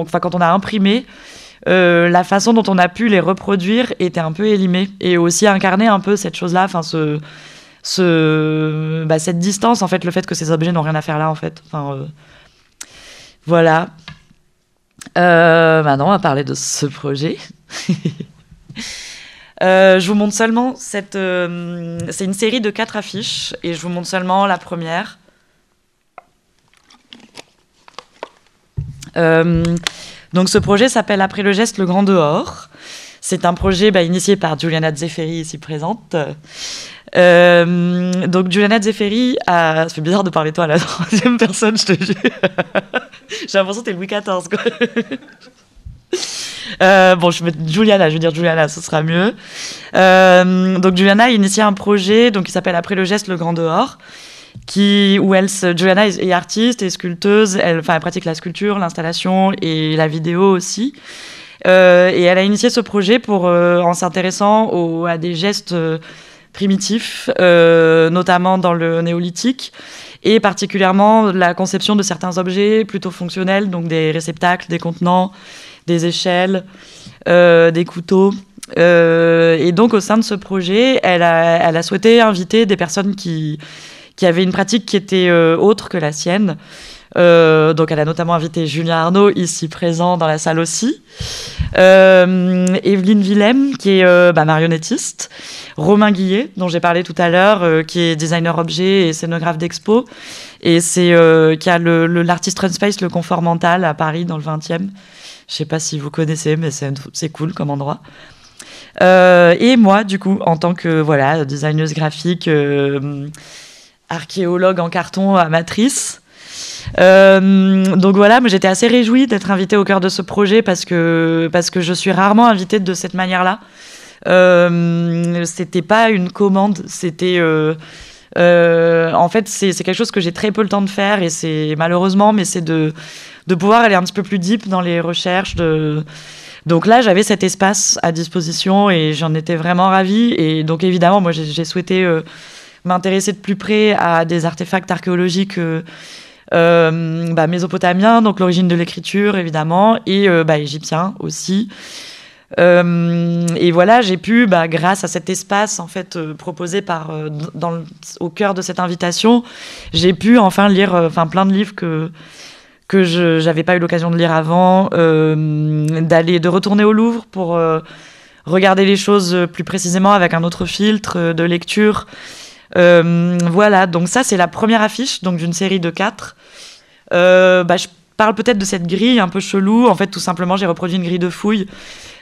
quand on a imprimé, la façon dont on a pu les reproduire était un peu élimée et aussi incarner un peu cette chose-là, cette distance, en fait, le fait que ces objets n'ont rien à faire là, en fait. Voilà. Maintenant, on va parler de ce projet. Je vous montre seulement c'est une série de 4 affiches et je vous montre seulement la première. Donc ce projet s'appelle Après le geste, le grand dehors. C'est un projet initié par Juliana Zefferi, ici présente. Donc Juliana Zefferi ça fait bizarre de parler toi à la 3e personne, je te jure. J'ai l'impression que t'es Louis XIV, quoi. Je vais mettre Juliana, je vais dire Juliana, ce sera mieux. Donc Juliana a initié un projet qui s'appelle Après le geste, le grand dehors, Juliana est artiste et sculpteuse. Elle pratique la sculpture, l'installation et la vidéo aussi. Et elle a initié ce projet en s'intéressant à des gestes primitifs, notamment dans le néolithique, et particulièrement la conception de certains objets plutôt fonctionnels, donc des réceptacles, des contenants, des échelles, des couteaux. Et donc, au sein de ce projet, elle a souhaité inviter des personnes qui avaient une pratique qui était autre que la sienne. Donc, elle a notamment invité Julien Arnaud, ici présent dans la salle aussi. Evelyne Willem, qui est marionnettiste. Romain Guillet, dont j'ai parlé tout à l'heure, qui est designer objet et scénographe d'expo. Et qui a l'artist Runspace, le confort mental, à Paris, dans le 20e. Je ne sais pas si vous connaissez, mais c'est cool comme endroit. Et moi, du coup, en tant que designeuse graphique, archéologue en carton, amatrice. Donc voilà, moi j'étais assez réjouie d'être invitée au cœur de ce projet parce que je suis rarement invitée de cette manière-là. C'était pas une commande, c'était en fait c'est quelque chose que j'ai très peu le temps de faire et c'est malheureusement, mais c'est de pouvoir aller un petit peu plus deep dans les recherches. Donc là, j'avais cet espace à disposition et j'en étais vraiment ravie. Et donc évidemment, moi j'ai souhaité m'intéresser de plus près à des artefacts archéologiques mésopotamiens, donc l'origine de l'écriture évidemment, et égyptiens aussi. Et voilà, j'ai pu, grâce à cet espace en fait proposé au cœur de cette invitation, j'ai pu enfin lire plein de livres que je n'avais pas eu l'occasion de lire avant, de retourner au Louvre pour regarder les choses plus précisément avec un autre filtre de lecture. Voilà, donc ça c'est la première affiche donc d'une série de 4. Je parle peut-être de cette grille un peu chelou. En fait, tout simplement, j'ai reproduit une grille de fouille.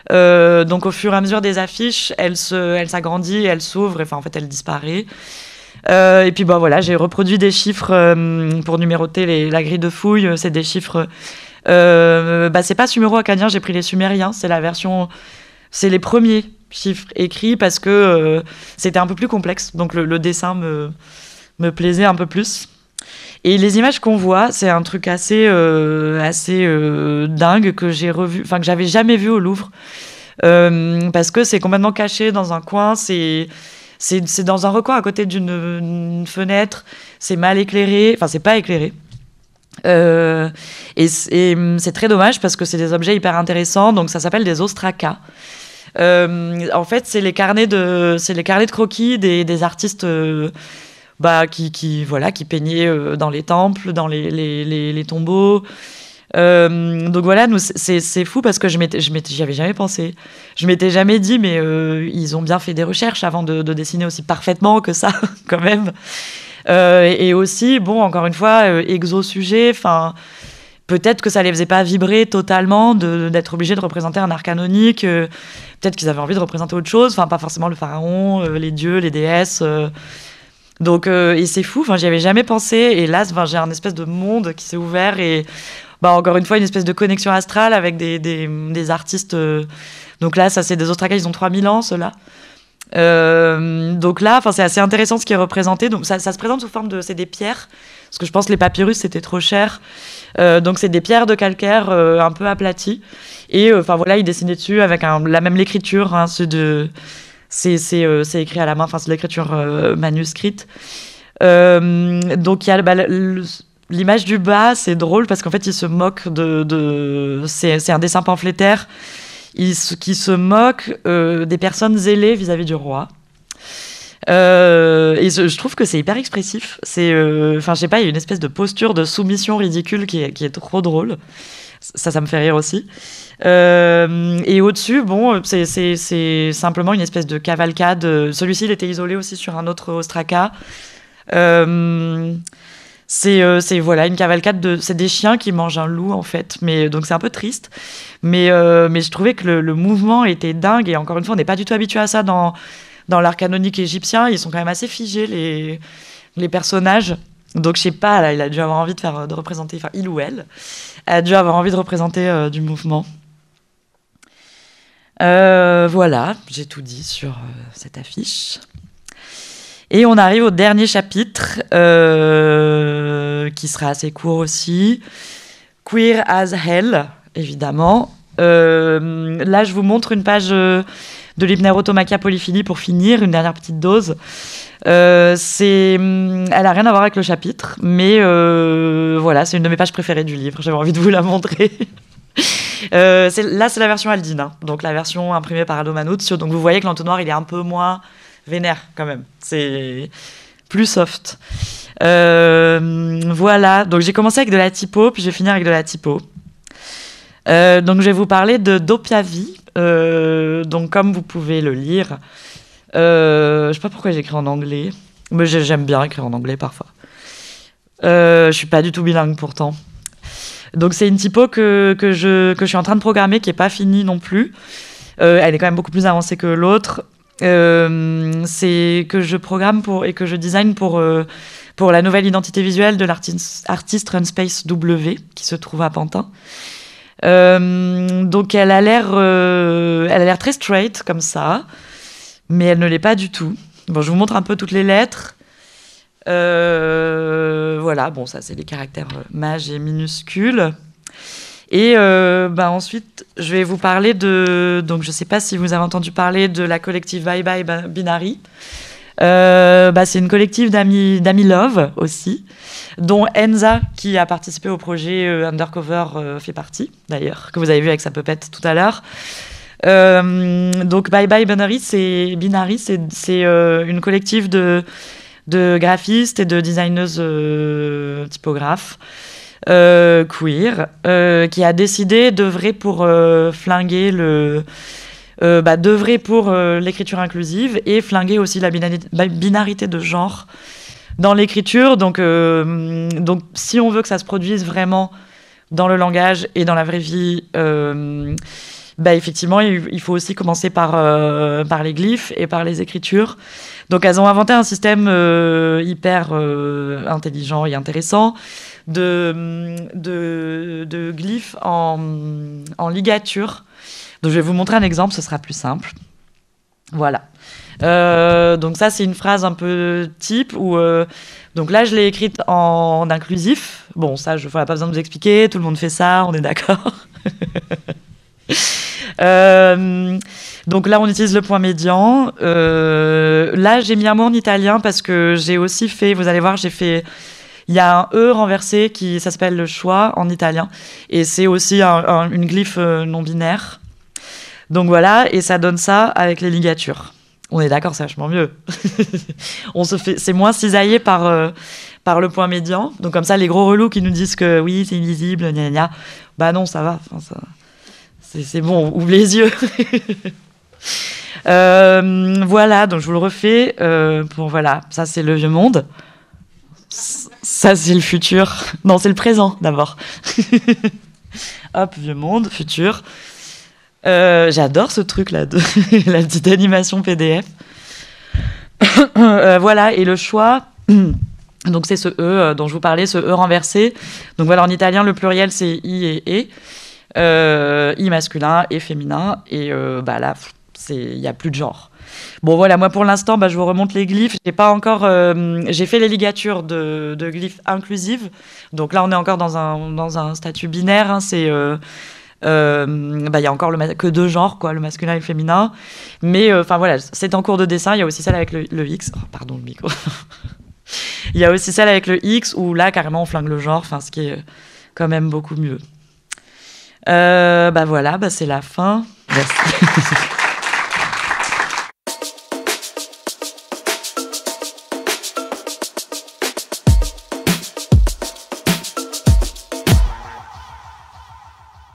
Donc au fur et à mesure des affiches, elle s'agrandit, elle s'ouvre, en fait elle disparaît. Et puis j'ai reproduit des chiffres pour numéroter la grille de fouille. C'est des chiffres. C'est pas suméro-akkadien, j'ai pris les sumériens. C'est les premiers chiffres écrits parce que c'était un peu plus complexe. Donc le dessin me plaisait un peu plus. Et les images qu'on voit, c'est un truc assez dingue que j'ai revu, enfin que j'avais jamais vu au Louvre, parce que c'est complètement caché dans un coin, c'est dans un recoin à côté d'une fenêtre, c'est mal éclairé, enfin c'est pas éclairé. Et c'est très dommage parce que c'est des objets hyper intéressants, donc ça s'appelle des ostracas. En fait, c'est les carnets de croquis des artistes qui peignaient dans les temples, dans les tombeaux. Donc voilà, c'est fou parce que j'y avais jamais pensé. Je m'étais jamais dit, mais ils ont bien fait des recherches avant de dessiner aussi parfaitement que ça, quand même. Et aussi, bon, encore une fois, exo-sujet, enfin, peut-être que ça les faisait pas vibrer totalement d'être obligés de représenter un art canonique. Peut-être qu'ils avaient envie de représenter autre chose, enfin, pas forcément le pharaon, les dieux, les déesses. Donc, et c'est fou, enfin, j'y avais jamais pensé. Et là, j'ai un espèce de monde qui s'est ouvert et, encore une fois, une espèce de connexion astrale avec des artistes. Donc là, ça, c'est des ostracas, ils ont 3000 ans, ceux-là. Donc là, c'est assez intéressant ce qui est représenté. Donc ça se présente sous forme c'est des pierres, parce que je pense que les papyrus c'était trop cher. Donc c'est des pierres de calcaire un peu aplaties. Et voilà, il dessinait dessus avec la même l'écriture. Hein, c'est écrit à la main. Enfin, c'est l'écriture manuscrite. Donc il y a l'image du bas, c'est drôle parce qu'en fait il se moque c'est un dessin pamphlétaire. Qui se moque des personnes zélées vis-à-vis du roi. Et je trouve que c'est hyper expressif. Je sais pas, il y a une espèce de posture de soumission ridicule qui est trop drôle. Ça me fait rire aussi. Et au-dessus, c'est simplement une espèce de cavalcade. Celui-ci, il était isolé aussi sur un autre ostraca. C'est voilà une cavalcade c'est des chiens qui mangent un loup en fait, mais donc c'est un peu triste, mais je trouvais que le mouvement était dingue et encore une fois on n'est pas du tout habitué à ça dans l'art canonique égyptien. Ils sont quand même assez figés les personnages, donc je sais pas, là il a dû avoir envie de représenter, enfin il ou elle a dû avoir envie de représenter du mouvement. Voilà, j'ai tout dit sur cette affiche. Et on arrive au dernier chapitre, qui sera assez court aussi. Queer as Hell, évidemment. Là, je vous montre une page de l'Hypnerotomachia polyphilie pour finir, une dernière petite dose. Elle n'a rien à voir avec le chapitre, mais voilà, c'est une de mes pages préférées du livre. J'avais envie de vous la montrer. Là, c'est la version Aldine, hein, donc la version imprimée par Aldo Manuzio. Donc vous voyez que l'entonnoir, il est un peu moins vénère quand même, c'est plus soft. Voilà, donc j'ai commencé avec de la typo, puis je vais finir avec de la typo. Donc je vais vous parler de Dopiavi. Donc comme vous pouvez le lire, je sais pas pourquoi j'écris en anglais, mais j'aime bien écrire en anglais parfois. Je suis pas du tout bilingue pourtant. Donc c'est une typo que je suis en train de programmer, qui est pas finie non plus. Elle est quand même beaucoup plus avancée que l'autre. C'est que je programme et que je design pour la nouvelle identité visuelle de l'artiste Runspace W qui se trouve à Pantin. Donc elle a l'air très straight comme ça, mais elle ne l'est pas du tout. Bon, je vous montre un peu toutes les lettres. Voilà, bon, ça c'est les caractères mages et minuscules. Et ensuite, je vais vous parler donc je ne sais pas si vous avez entendu parler de la collective Bye Bye Binary. C'est une collective d'amis love aussi, dont Enza, qui a participé au projet Undercover, fait partie, d'ailleurs, que vous avez vu avec sa pupette tout à l'heure. Donc Bye Bye Binary, c'est une collective de graphistes et de designeuses typographes queer, qui a décidé d'œuvrer pour flinguer d'œuvrer pour l'écriture inclusive et flinguer aussi la binarité de genre dans l'écriture. Donc si on veut que ça se produise vraiment dans le langage et dans la vraie vie, effectivement, il faut aussi commencer par les glyphes et par les écritures. Donc elles ont inventé un système hyper intelligent et intéressant de glyphes en ligature. Donc je vais vous montrer un exemple, ce sera plus simple. Voilà. Donc ça, c'est une phrase un peu type où... donc là, je l'ai écrite en inclusif. Bon, ça, je n'ai pas besoin de vous expliquer. Tout le monde fait ça, on est d'accord. Donc là, on utilise le point médian. Là, j'ai mis un mot en italien parce que j'ai aussi fait... Vous allez voir, j'ai fait... Il y a un E renversé ça s'appelle le choix en italien. Et c'est aussi une glyphe non binaire. Donc voilà, et ça donne ça avec les ligatures. On est d'accord, c'est vachement mieux. C'est moins cisaillé par le point médian. Donc comme ça, les gros relous qui nous disent que oui, c'est illisible, gna gna gna. Bah non, ça va. Enfin, c'est bon, ouvre les yeux. Voilà, donc je vous le refais. Voilà, ça c'est le vieux monde. Ça c'est le futur. Non, c'est le présent d'abord. Hop, vieux monde, futur. J'adore ce truc là de la petite animation PDF. Voilà, et le choix, donc c'est ce E dont je vous parlais, ce E renversé. Donc voilà, en italien, le pluriel c'est I et E, I masculin et féminin, et là, il n'y a plus de genre. Bon voilà, moi pour l'instant, je vous remonte les glyphes. J'ai fait les ligatures de glyphes inclusives. Donc là, on est encore dans un statut binaire. Hein, c'est y a encore que deux genres, quoi, le masculin et le féminin. Mais voilà, c'est en cours de dessin. Il y a aussi celle avec le X. Oh, pardon, le micro. Il y a aussi celle avec le X où là, carrément, on flingue le genre. Ce qui est quand même beaucoup mieux. Voilà, c'est la fin. Merci.